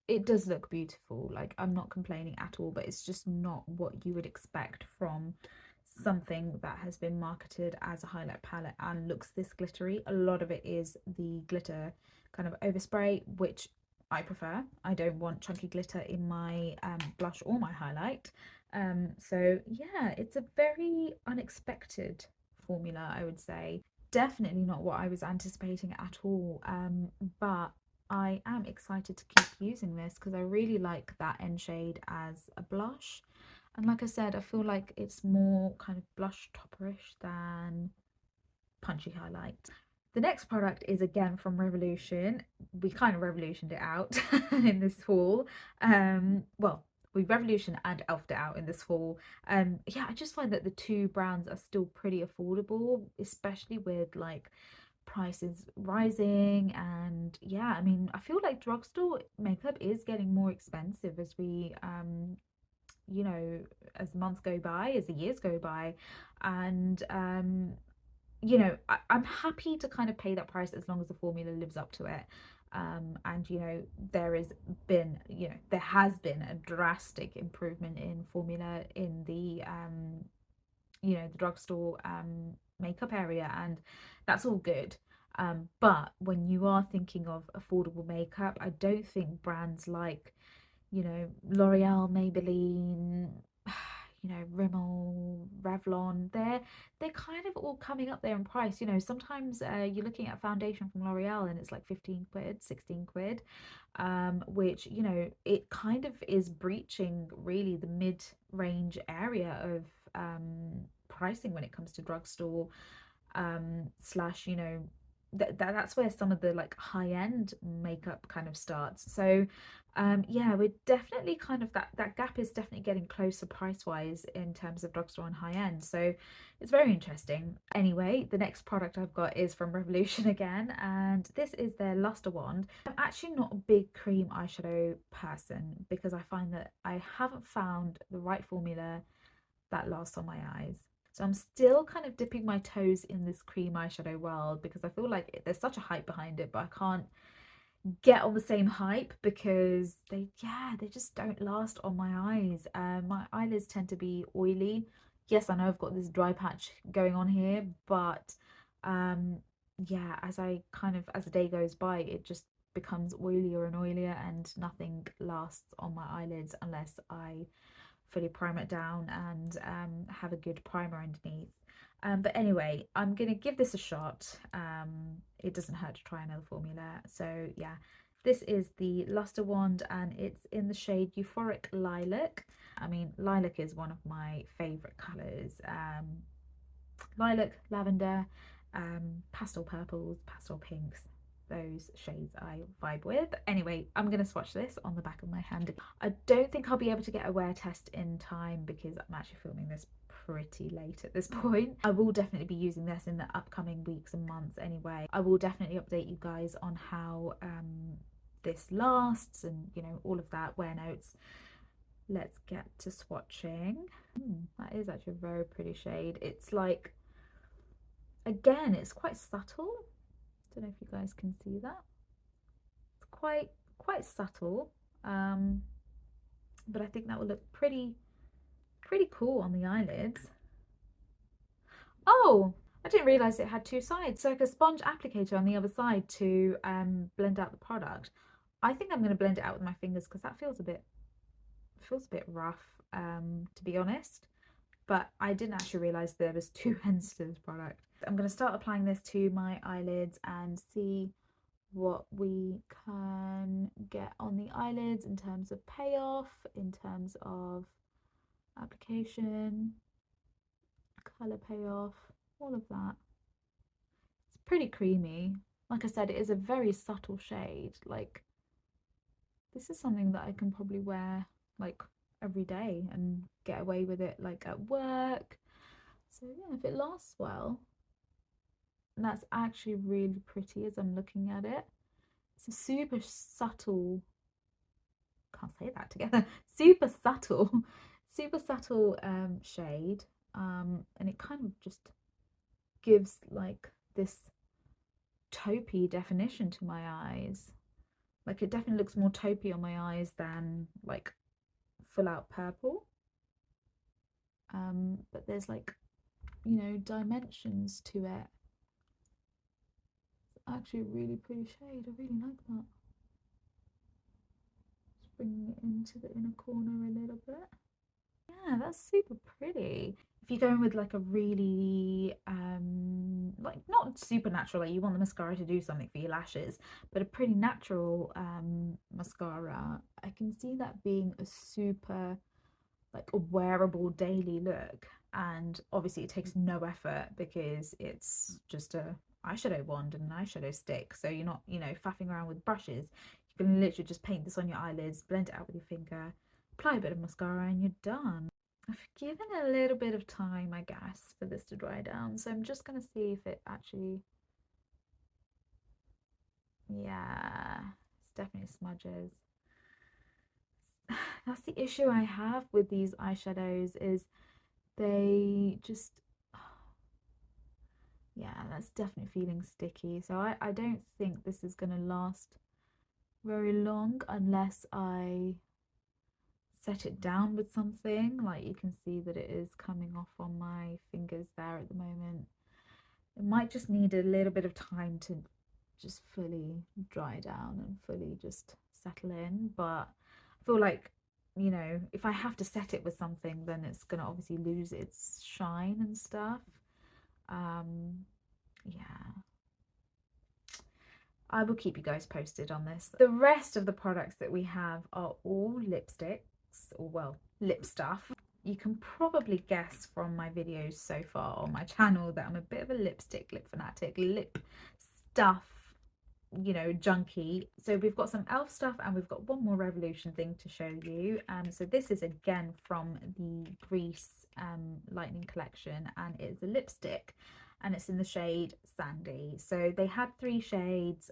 it does look beautiful. Like I'm not complaining at all, but it's just not what you would expect from something that has been marketed as a highlight palette and looks this glittery. A lot of it is the glitter kind of overspray, which I prefer. I don't want chunky glitter in my blush or my highlight. So yeah, it's a very unexpected formula, I would say. Definitely not what I was anticipating at all. But I am excited to keep using this because I really like that end shade as a blush. And like I said, I feel like it's more kind of blush topperish than punchy highlight. The next product is again from Revolution. We kind of revolutioned it out in this haul. Well, we revolution and elfed it out in this haul. Yeah, I just find that the two brands are still pretty affordable, especially with like prices rising. And yeah, I mean, I feel like drugstore makeup is getting more expensive as we you know, as months go by, as the years go by. And you know, I'm happy to kind of pay that price as long as the formula lives up to it. And you know, there has been, you know, there has been a drastic improvement in formula in the you know, the drugstore makeup area, and that's all good. But when you are thinking of affordable makeup, I don't think brands like, you know, L'Oreal, Maybelline, you know, Rimmel, Revlon, they're kind of all coming up there in price. You know, sometimes you're looking at foundation from L'Oreal and it's like 15 quid, 16 quid, which, you know, it kind of is breaching really the mid-range area of pricing when it comes to drugstore slash, you know, that's where some of the like high-end makeup kind of starts. So yeah, we're definitely kind of that gap is definitely getting closer price-wise in terms of drugstore and high-end. So it's very interesting. Anyway, the next product I've got is from Revolution again, and this is their Luster Wand. I'm actually not a big cream eyeshadow person because I find that I haven't found the right formula that lasts on my eyes. So I'm still kind of dipping my toes in this cream eyeshadow world because I feel like there's such a hype behind it, but I can't get on the same hype because they just don't last on my eyes. My eyelids tend to be oily. Yes, I know I've got this dry patch going on here, but yeah, as the day goes by, it just becomes oilier and oilier, and nothing lasts on my eyelids unless I fully prime it down and have a good primer underneath. But anyway, I'm gonna give this a shot. It doesn't hurt to try another formula. So yeah, this is the Luster Wand and it's in the shade Euphoric Lilac. I mean, lilac is one of my favorite colors. Lilac, lavender, pastel purples, pastel pinks, those shades I vibe with. Anyway, I'm going to swatch this on the back of my hand. I don't think I'll be able to get a wear test in time because I'm actually filming this pretty late at this point. I will definitely be using this in the upcoming weeks and months anyway. I will definitely update you guys on how this lasts and, you know, all of that, wear notes. Let's get to swatching. That is actually a very pretty shade. It's like, again, it's quite subtle. Don't know if you guys can see that. It's quite subtle, but I think that will look pretty cool on the eyelids. Oh, I didn't realize it had two sides. So like a sponge applicator on the other side to blend out the product. I think I'm going to blend it out with my fingers because that feels a bit rough, to be honest. But I didn't actually realize there was two ends to this product. I'm going to start applying this to my eyelids and see what we can get on the eyelids in terms of payoff, in terms of application, colour payoff, all of that. It's pretty creamy. Like I said, it is a very subtle shade. Like, this is something that I can probably wear like every day and get away with it like at work. So yeah, if it lasts well. And that's actually really pretty as I'm looking at it. It's a super subtle, can't say that together, super subtle shade, and it kind of just gives like this taupey definition to my eyes. Like, it definitely looks more taupey on my eyes than like full out purple, but there's like, you know, dimensions to it. It's actually a really pretty shade. I really like that. Just bringing it into the inner corner a little bit. Yeah, that's super pretty. If you're going with like a really like not super natural, like you want the mascara to do something for your lashes, but a pretty natural mascara, I can see that being a super like a wearable daily look. And obviously it takes no effort because it's just a eyeshadow wand and an eyeshadow stick, so you're not, you know, faffing around with brushes. You can literally just paint this on your eyelids, blend it out with your finger, apply a bit of mascara, and you're done. I've given a little bit of time, I guess, for this to dry down, so I'm just going to see if it actually, yeah, it's definitely smudges. That's the issue I have with these eyeshadows, is they just, yeah, that's definitely feeling sticky. So I don't think this is going to last very long unless I set it down with something. Like, you can see that it is coming off on my fingers there at the moment. It might just need a little bit of time to just fully dry down and fully just settle in, but I feel like, you know, if I have to set it with something, then it's gonna obviously lose its shine and stuff. Yeah, I will keep you guys posted on this. The rest of the products that we have are all lipsticks, or well, lip stuff. You can probably guess from my videos so far on my channel that I'm a bit of a lip fanatic, lip stuff, you know, junky. So we've got some elf stuff and we've got one more Revolution thing to show you. So this is again from the Grease Lightning collection, and it's a lipstick and it's in the shade Sandy. So they had 3 shades.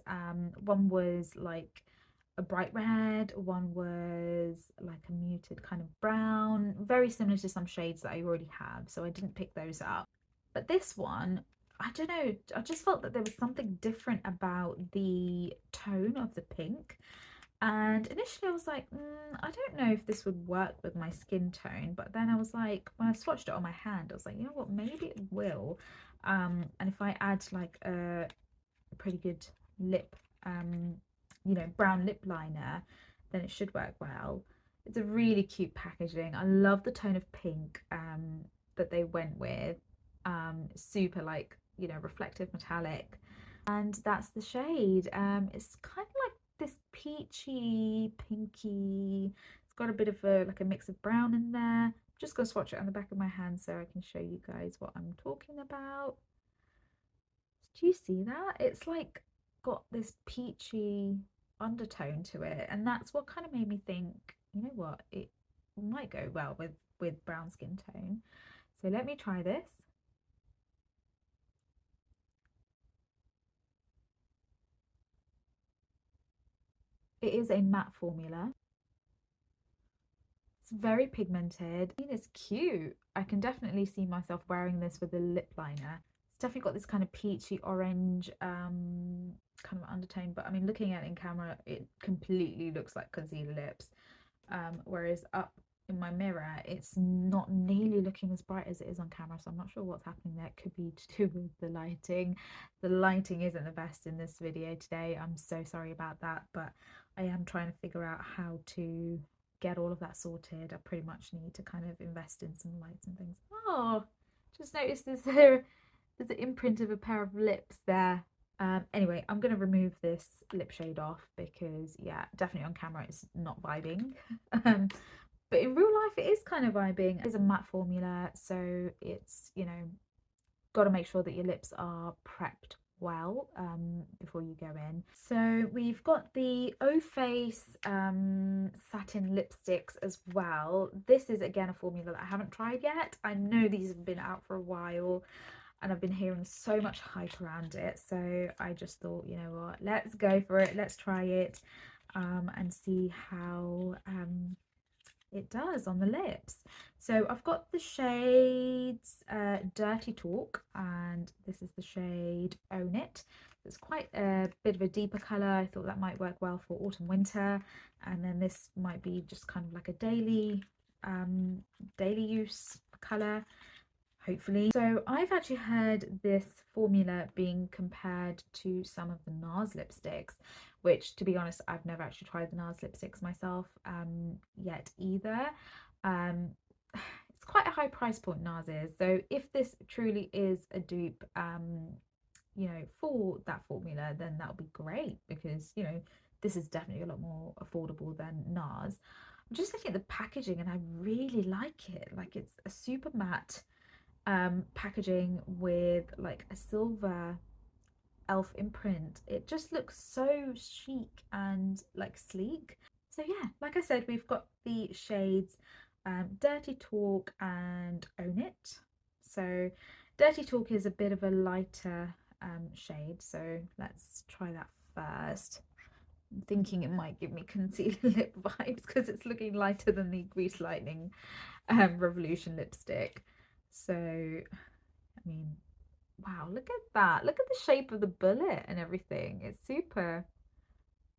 One was like a bright red, one was like a muted kind of brown, very similar to some shades that I already have, so I didn't pick those up. But this one, I don't know, I just felt that there was something different about the tone of the pink. And initially I was like, I don't know if this would work with my skin tone. But then I was like, when I swatched it on my hand, I was like, you know what, maybe it will. And if I add like a pretty good lip, you know, brown lip liner, then it should work well. It's a really cute packaging. I love the tone of pink that they went with. Super like, you know, reflective metallic, and that's the shade. It's kind of like this peachy pinky, it's got a bit of a like a mix of brown in there. I'm just gonna swatch it on the back of my hand so I can show you guys what I'm talking about. Do you see that? It's like got this peachy undertone to it, and that's what kind of made me think, you know what, it might go well with brown skin tone. So let me try this. It is a matte formula. It's very pigmented. I mean, it's cute. I can definitely see myself wearing this with a lip liner. It's definitely got this kind of peachy orange kind of undertone, but I mean, looking at it in camera, it completely looks like concealer lips. Whereas up in my mirror, it's not nearly looking as bright as it is on camera, so I'm not sure what's happening there. It could be to do with the lighting. The lighting isn't the best in this video today. I'm so sorry about that, but I am trying to figure out how to get all of that sorted. I pretty much need to kind of invest in some lights and things. Oh, just noticed there's an imprint of a pair of lips there. Anyway, I'm going to remove this lip shade off because, yeah, definitely on camera it's not vibing. But in real life it is kind of vibing. It's a matte formula, so it's, you know, got to make sure that your lips are prepped well before you go in. So we've got the O Face satin lipsticks as well. This is again a formula that I haven't tried yet. I know these have been out for a while and I've been hearing so much hype around it, so I just thought, you know what, let's go for it, let's try it and see how it does on the lips. So I've got the shades Dirty Talk, and this is the shade Own It. It's quite a bit of a deeper colour. I thought that might work well for autumn winter, and then this might be just kind of like a daily use colour, hopefully. So I've actually heard this formula being compared to some of the NARS lipsticks, which, to be honest, I've never actually tried the NARS lipsticks myself yet either. It's quite a high price point, NARS is, so if this truly is a dupe you know, for that formula, then that'll be great, because, you know, this is definitely a lot more affordable than NARS. I'm just looking at the packaging and I really like it. Like, it's a super matte packaging with like a silver elf imprint. It just looks so chic and like sleek. So yeah, like I said, we've got the shades Dirty Talk and Own It. So Dirty Talk is a bit of a lighter shade, so let's try that first. I'm thinking it might give me concealer lip vibes because it's looking lighter than the Grease Lightning Revolution lipstick. So, I mean, wow, look at that. Look at the shape of the bullet and everything. It's super,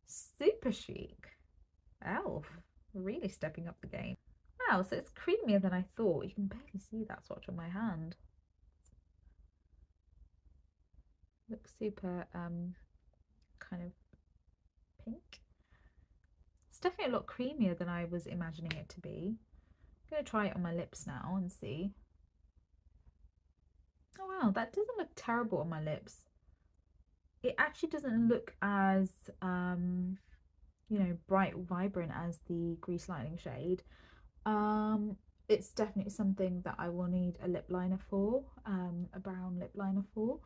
super chic. Elf, really stepping up the game. Wow, so it's creamier than I thought. You can barely see that swatch on my hand. Looks super kind of pink. It's definitely a lot creamier than I was imagining it to be. I'm going to try it on my lips now and see. Oh wow, that doesn't look terrible on my lips. It actually doesn't look as you know, bright, vibrant as the Grease Lightning shade. It's definitely something that I will need a lip liner for, a brown lip liner for.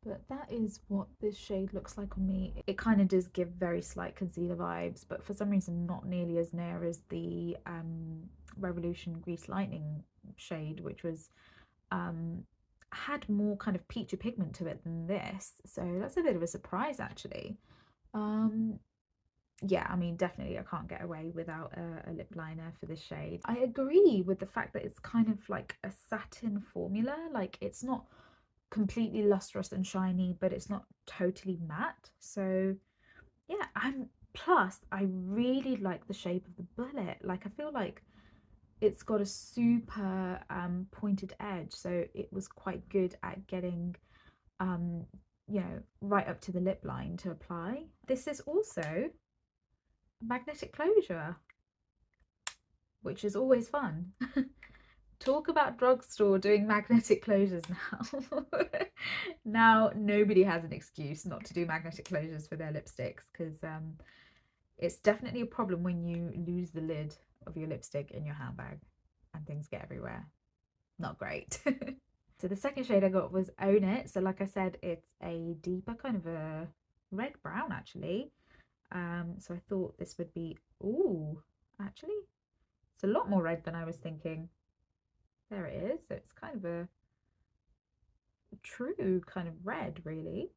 But that is what this shade looks like on me. It kind of does give very slight concealer vibes, but for some reason not nearly as near as the Revolution Grease Lightning shade, which was had more kind of peachy pigment to it than this. So that's a bit of a surprise actually. Yeah, I mean, definitely I can't get away without a lip liner for this shade. I agree with the fact that it's kind of like a satin formula. Like, it's not completely lustrous and shiny, but it's not totally matte. So yeah, plus I really like the shape of the bullet. Like, I feel like it's got a super pointed edge, so it was quite good at getting you know, right up to the lip line to apply. This is also magnetic closure, which is always fun. Talk about drugstore doing magnetic closures now. Now nobody has an excuse not to do magnetic closures for their lipsticks, because it's definitely a problem when you lose the lid of your lipstick in your handbag and things get everywhere. Not great. So the second shade I got was Own It. So like I said, it's a deeper kind of a red brown actually. So I thought this would be, ooh, actually it's a lot more red than I was thinking. There it is. So it's kind of a true kind of red, really.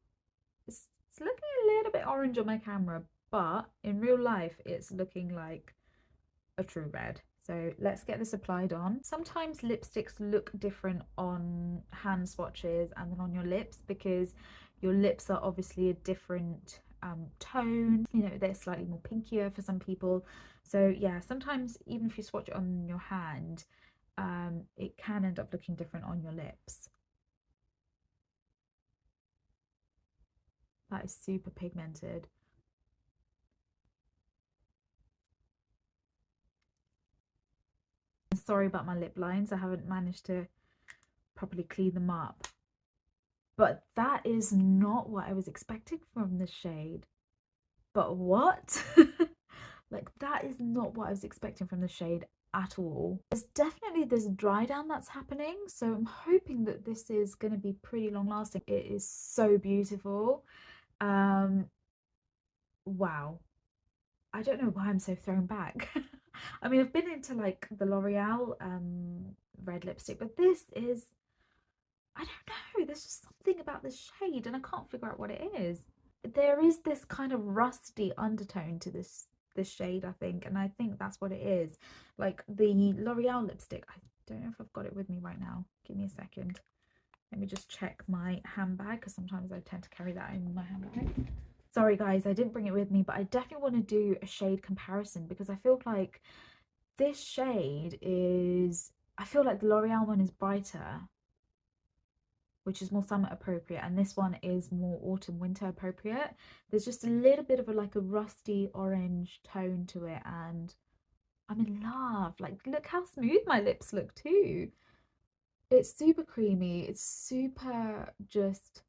It's looking a little bit orange on my camera, but in real life it's looking like a true red. So let's get this applied on. Sometimes lipsticks look different on hand swatches and then on your lips, because your lips are obviously a different tone. You know, they're slightly more pinkier for some people. So yeah, sometimes even if you swatch it on your hand, it can end up looking different on your lips. That is super pigmented. Sorry about my lip lines, I haven't managed to properly clean them up. But that is not what I was expecting from this shade. But what? Like, that is not what I was expecting from the shade at all. There's definitely this dry down that's happening, so I'm hoping that this is going to be pretty long lasting. It is so beautiful. Wow. I don't know why I'm so thrown back. I mean, I've been into like the L'Oreal red lipstick, but this is, I don't know, there's just something about this shade and I can't figure out what it is. There is this kind of rusty undertone to this shade, I think, and I think that's what it is. Like the L'Oreal lipstick, I don't know if I've got it with me right now. Give me a second. Let me just check my handbag, because sometimes I tend to carry that in my handbag. Sorry guys, I didn't bring it with me, but I definitely want to do a shade comparison, because I feel like this shade is, I feel like the L'Oreal one is brighter, which is more summer appropriate, and this one is more autumn winter appropriate. There's just a little bit of a like a rusty orange tone to it, and I'm in love. Like, look how smooth my lips look too. It's super creamy, it's super just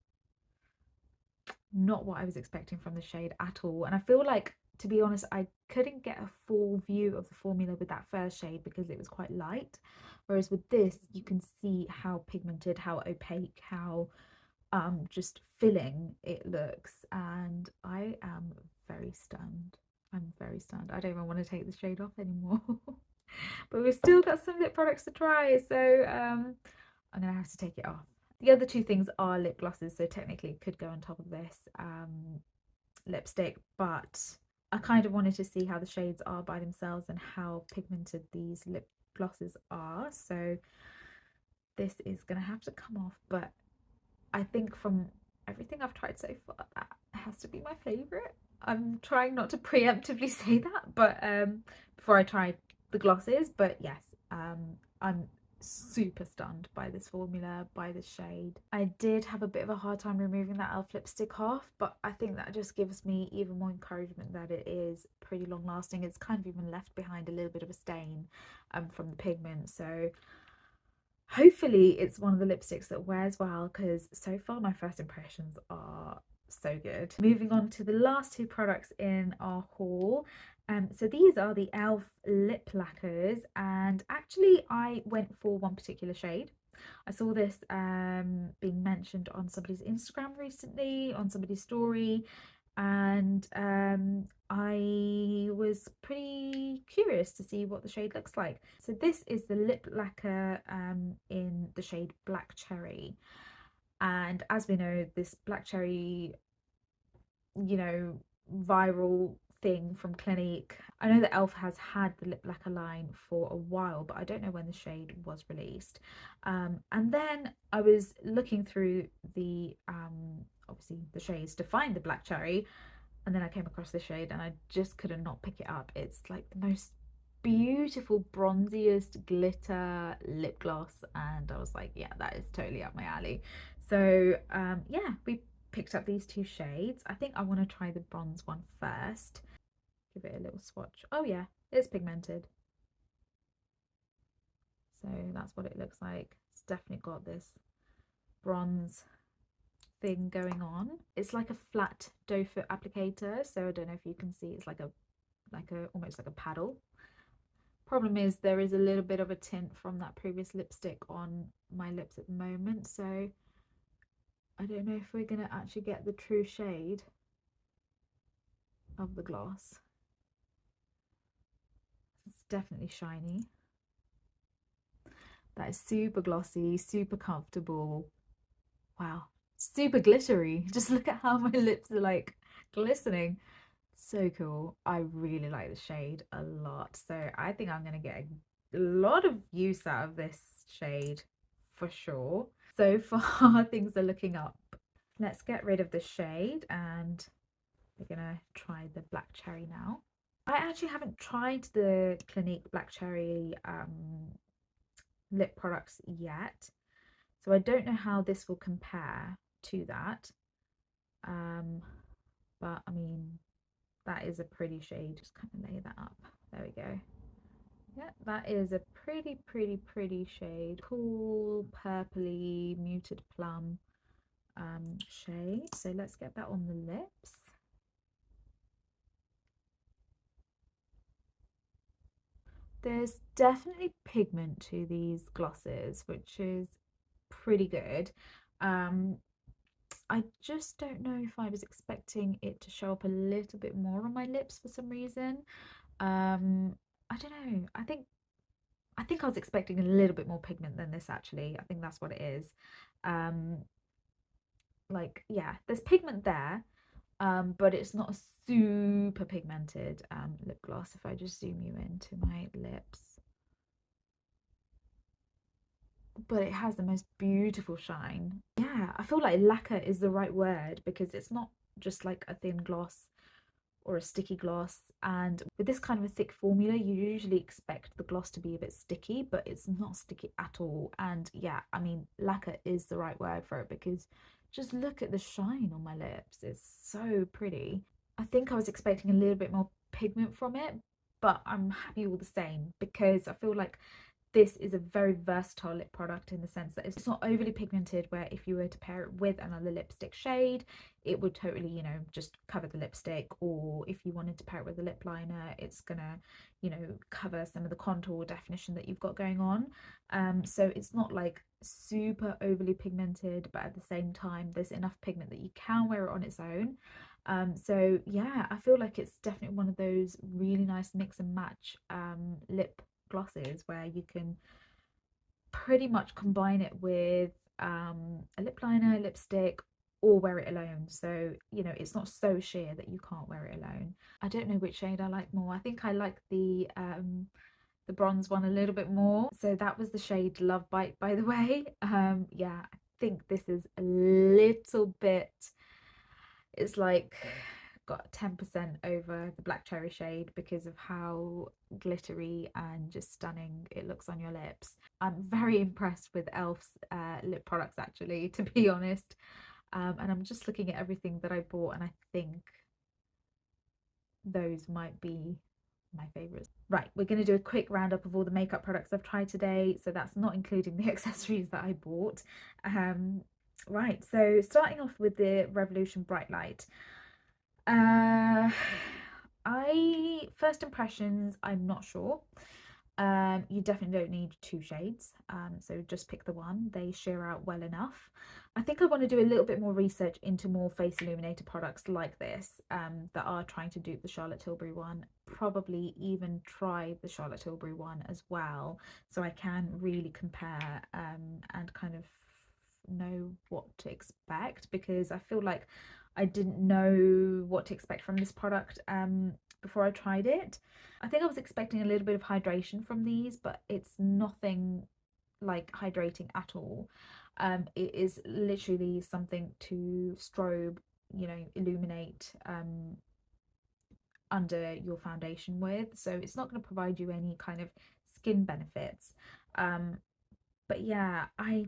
not what I was expecting from the shade at all. And I feel like, to be honest, I couldn't get a full view of the formula with that first shade because it was quite light, whereas with this you can see how pigmented, how opaque, how just filling it looks, and I am very stunned. I'm very stunned. I don't even want to take the shade off anymore. But we've still got some lip products to try, so I'm gonna have to take it off. The other two things are lip glosses, so technically it could go on top of this lipstick, but I kind of wanted to see how the shades are by themselves and how pigmented these lip glosses are. So this is gonna have to come off, but I think from everything I've tried so far, that has to be my favourite. I'm trying not to preemptively say that, but before I try the glosses, but yes, I'm super stunned by this formula, by this shade. I did have a bit of a hard time removing that elf lipstick off, but I think that just gives me even more encouragement that it is pretty long lasting. It's kind of even left behind a little bit of a stain from the pigment, so hopefully it's one of the lipsticks that wears well, because so far my first impressions are so good. Moving on to the last two products in our haul. So these are the e.l.f. lip lacquers, and actually I went for one particular shade. I saw this being mentioned on somebody's Instagram recently, on somebody's story, and I was pretty curious to see what the shade looks like. So this is the lip lacquer in the shade Black Cherry, and as we know, this Black Cherry, you know, viral thing from Clinique. I know that Elf has had the lip lacquer line for a while, but I don't know when the shade was released. And then I was looking through the obviously the shades to find the Black Cherry, and then I came across this shade and I just couldn't not pick it up. It's like the most beautiful bronziest glitter lip gloss, and I was like, yeah, that is totally up my alley. So yeah, we picked up these two shades. I think I want to try the bronze one first. Give it a little swatch. Oh yeah, it's pigmented. So that's what it looks like. It's definitely got this bronze thing going on. It's like a flat doe foot applicator, so I don't know if you can see, it's like a almost like a paddle. Problem is there is a little bit of a tint from that previous lipstick on my lips at the moment, so I don't know if we're gonna actually get the true shade of the gloss. It's definitely shiny. That is super glossy, super comfortable. Wow, super glittery. Just look at how my lips are like glistening. So cool. I really like the shade a lot. So I think I'm going to get a lot of use out of this shade for sure. So far things are looking up. Let's get rid of the shade and we're going to try the Black Cherry now. I actually haven't tried the Clinique Black Cherry lip products yet, so I don't know how this will compare to that. But I mean, that is a pretty shade. Just kind of lay that up. There we go. Yeah, that is a pretty shade. Cool purpley muted plum shade. So let's get that on the lips. There's definitely pigment to these glosses, which is pretty good. I just don't know if I was expecting it to show up a little bit more on my lips for some reason. I don't know. I think I was expecting a little bit more pigment than this actually. I think that's what it is. Like, yeah, there's pigment there, but it's not a super pigmented lip gloss. If I just zoom you into my lips. But it has the most beautiful shine. Yeah, I feel like lacquer is the right word because it's not just like a thin gloss or a sticky gloss, and with this kind of a thick formula you usually expect the gloss to be a bit sticky, but it's not sticky at all. And yeah, I mean, lacquer is the right word for it because just look at the shine on my lips, it's so pretty. I think I was expecting a little bit more pigment from it, but I'm happy all the same because I feel like this is a very versatile lip product in the sense that it's not overly pigmented, where if you were to pair it with another lipstick shade it would totally, you know, just cover the lipstick, or if you wanted to pair it with a lip liner it's gonna, you know, cover some of the contour definition that you've got going on. So it's not like super overly pigmented, but at the same time there's enough pigment that you can wear it on its own. So yeah, I feel like it's definitely one of those really nice mix and match lip glosses where you can pretty much combine it with a lip liner, lipstick, or wear it alone. So, you know, it's not so sheer that you can't wear it alone. I don't know which shade I like more. I think I like the bronze one a little bit more. So that was the shade Love Bite, by the way. Yeah, I think this is a little bit, it's like got 10% over the Black Cherry shade because of how glittery and just stunning it looks on your lips. I'm very impressed with Elf's lip products actually, to be honest. And I'm just looking at everything that I bought and I think those might be my favorites. Right, we're going to do a quick roundup of all the makeup products I've tried today, so that's not including the accessories that I bought. Right, so starting off with the Revolution Bright Light. I first impressions, I'm not sure. You definitely don't need two shades, so just pick the one. They sheer out well enough. I think I want to do a little bit more research into more face illuminator products like this, that are trying to dupe the Charlotte Tilbury one. Probably even try the Charlotte Tilbury one as well, so I can really compare, and kind of know what to expect, because I feel like I didn't know what to expect from this product before I tried it. I think I was expecting a little bit of hydration from these, but it's nothing like hydrating at all. It is literally something to strobe, you know, illuminate under your foundation with. So it's not going to provide you any kind of skin benefits. But yeah, I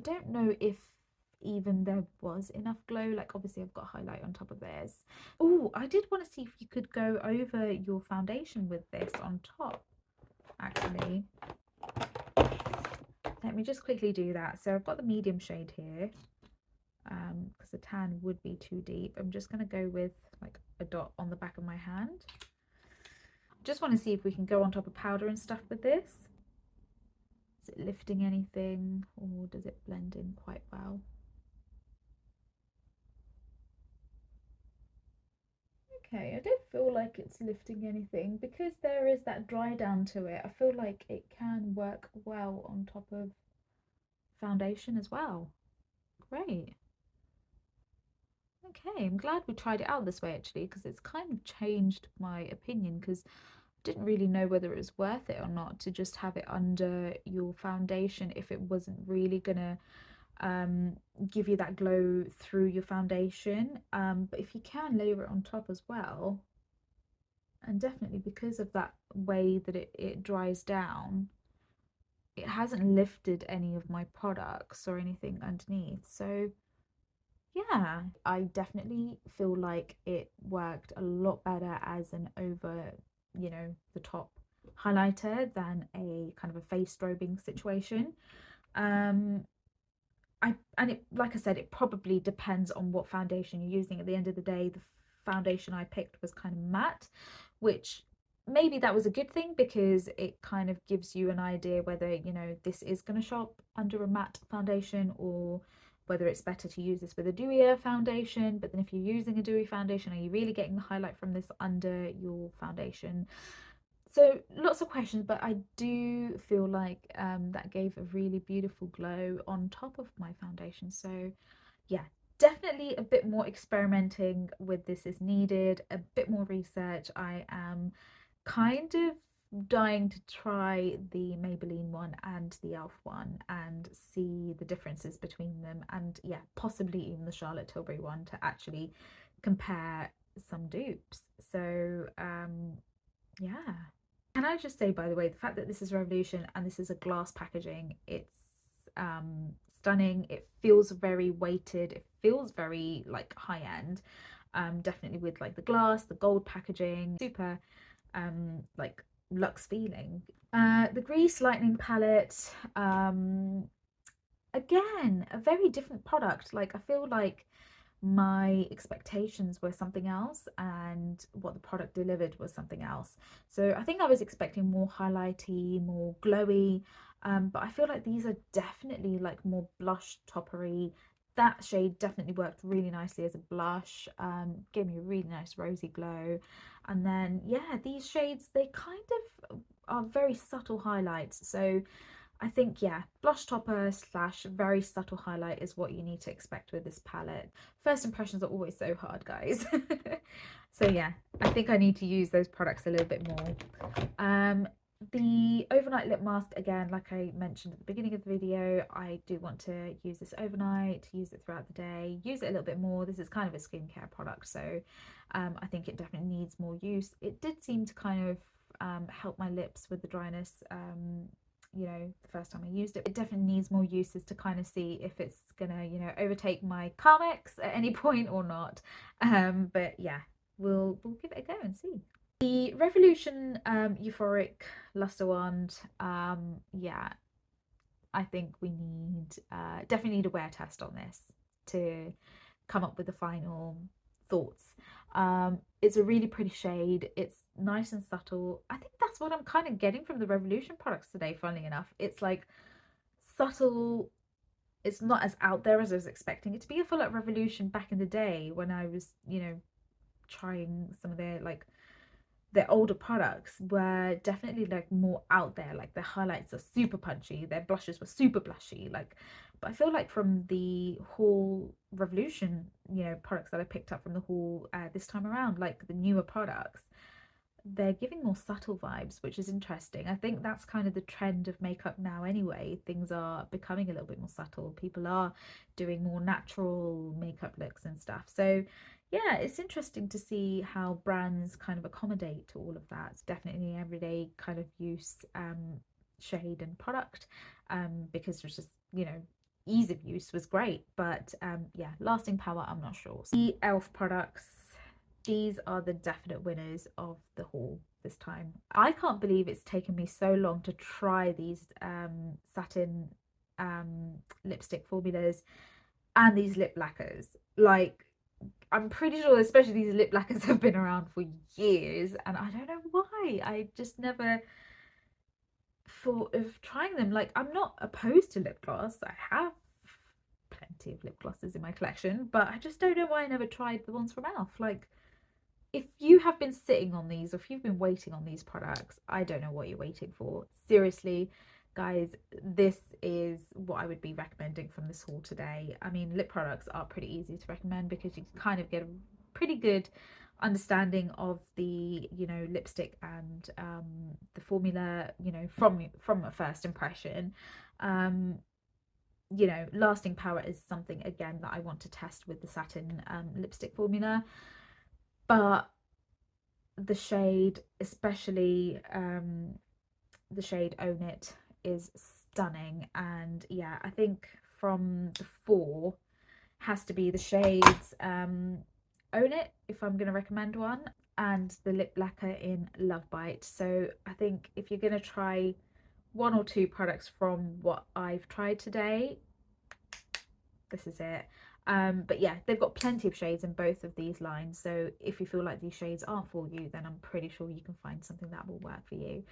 don't know if even there was enough glow. Like, obviously I've got highlight on top of this. Oh, I did want to see if you could go over your foundation with this on top, actually. Let me just quickly do that. So I've got the medium shade here, because the tan would be too deep. I'm just going to go with like a dot on the back of my hand. Just want to see if we can go on top of powder and stuff with this. Is it lifting anything, or does it blend in quite well? Okay, I don't feel like it's lifting anything because there is that dry down to it. I feel like it can work well on top of foundation as well. Great. Okay, I'm glad we tried it out this way actually, because it's kind of changed my opinion, because didn't really know whether it was worth it or not to just have it under your foundation if it wasn't really gonna give you that glow through your foundation. But if you can layer it on top as well, and definitely because of that way that it dries down, it hasn't lifted any of my products or anything underneath. So yeah, I definitely feel like it worked a lot better as an over, you know, the top highlighter than a kind of a face strobing situation. um and it, like I said, it probably depends on what foundation you're using. At the end of the day, the foundation I picked was kind of matte, which maybe that was a good thing, because it kind of gives you an idea whether, you know, this is going to show up under a matte foundation, or whether it's better to use this with a dewier foundation. But then if you're using a dewy foundation, are you really getting the highlight from this under your foundation? So lots of questions, but I do feel like that gave a really beautiful glow on top of my foundation. So yeah, definitely a bit more experimenting with this is needed, a bit more research. I am kind of dying to try the Maybelline one and the e.l.f. one and see the differences between them, and yeah, possibly even the Charlotte Tilbury one, to actually compare some dupes. So yeah. Can I just say, by the way, the fact that this is Revolution and this is a glass packaging, it's stunning. It feels very weighted. It feels very like high end. Definitely with like the glass, the gold packaging, super like luxe feeling. The Grease Lightning palette, again, a very different product. Like, I feel like my expectations were something else and what the product delivered was something else. So I think I was expecting more highlighty, more glowy, but I feel like these are definitely like more blush toppery. That shade definitely worked really nicely as a blush, gave me a really nice rosy glow. And then yeah, these shades, they kind of are very subtle highlights. So I think, yeah, blush topper slash very subtle highlight is what you need to expect with this palette. First impressions are always so hard, guys. So yeah, I think I need to use those products a little bit more. The overnight lip mask, again, like I mentioned at the beginning of the video, I do want to use this overnight, use it throughout the day, use it a little bit more. This is kind of a skincare product, so I think it definitely needs more use. It did seem to kind of help my lips with the dryness, you know, the first time I used it. It definitely needs more uses to kind of see if it's gonna, you know, overtake my Carmex at any point or not. But yeah, we'll give it a go and see. The Revolution Euphoric Luster Wand, yeah, I think we need, definitely need a wear test on this to come up with the final thoughts. It's a really pretty shade. It's nice and subtle. I think that's what I'm kind of getting from the Revolution products today, funnily enough. It's like subtle. It's not as out there as I was expecting it to be. I feel like Revolution back in the day when I was, trying some of their older products were definitely like more out there. Like their highlights are super punchy, their blushes were super blushy. Like, but I feel like from the haul Revolution, products that I picked up from the haul this time around, like the newer products, they're giving more subtle vibes, which is interesting. I think that's kind of the trend of makeup now anyway. Things are becoming a little bit more subtle. People are doing more natural makeup looks and stuff. So yeah, it's interesting to see how brands kind of accommodate to all of that. It's definitely everyday kind of use shade and product, because there's just, ease of use was great, but yeah, lasting power, I'm not sure. The e.l.f. products, these are the definite winners of the haul this time. I can't believe it's taken me so long to try these satin lipstick formulas and these lip lacquers. Like, I'm pretty sure especially these lip lacquers have been around for years, and I don't know why. I just never thought of trying them. Like, I'm not opposed to lip gloss. I have plenty of lip glosses in my collection, but I just don't know why I never tried the ones from e.l.f. Like, if you have been sitting on these, or if you've been waiting on these products, I don't know what you're waiting for. Seriously, guys, this is what I would be recommending from this haul today. I mean, lip products are pretty easy to recommend because you can kind of get a pretty good understanding of the lipstick and the formula from a first impression. Lasting power is something again that I want to test with the satin lipstick formula, but the shade, especially the shade Own It, is stunning. And yeah, I think from the four has to be the shades Own It, if I'm going to recommend one, and the lip lacquer in Love Bite. So I think if you're going to try one or two products from what I've tried today, this is it. But yeah, they've got plenty of shades in both of these lines, so if you feel like these shades aren't for you, then I'm pretty sure you can find something that will work for you.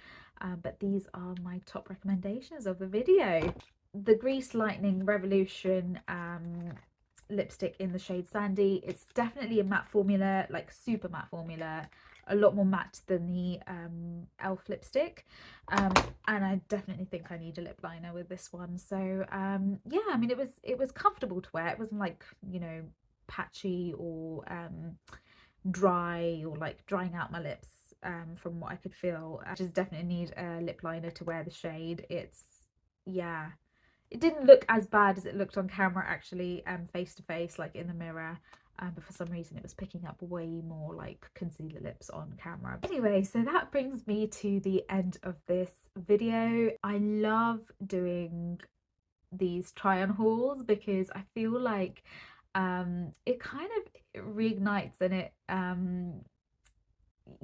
But these are my top recommendations of the video. The Grease Lightning Revolution lipstick in the shade Sandy. It's definitely a matte formula, like super matte formula, a lot more matte than the e.l.f. lipstick, and I definitely think I need a lip liner with this one. So yeah, I mean, it was comfortable to wear. It wasn't like, patchy or dry, or like drying out my lips from what I could feel. I just definitely need a lip liner to wear the shade. It's, yeah, it didn't look as bad as it looked on camera actually, face to face, like in the mirror. But for some reason it was picking up way more like concealer lips on camera. Anyway, so that brings me to the end of this video. I love doing these try on hauls because I feel like it kind of reignites, and it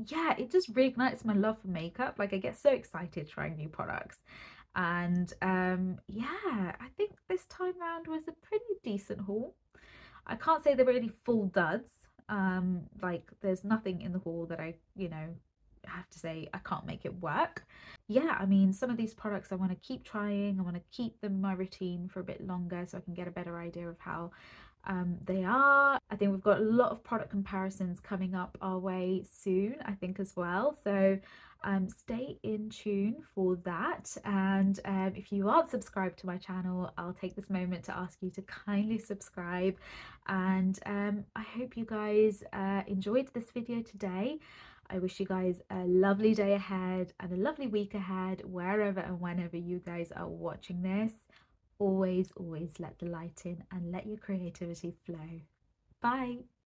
yeah, it just reignites my love for makeup. Like, I get so excited trying new products, and yeah, I think this time round was a pretty decent haul. I can't say they were any full duds. Like, there's nothing in the haul that I have to say I can't make it work. Yeah, I mean, some of these products I want to keep trying. I want to keep them in my routine for a bit longer so I can get a better idea of how they are. I think we've got a lot of product comparisons coming up our way soon, I think, as well. So stay in tune for that. And if you aren't subscribed to my channel, I'll take this moment to ask you to kindly subscribe. And I hope you guys enjoyed this video today. I wish you guys a lovely day ahead and a lovely week ahead, wherever and whenever you guys are watching this. Always let the light in and let your creativity flow. Bye.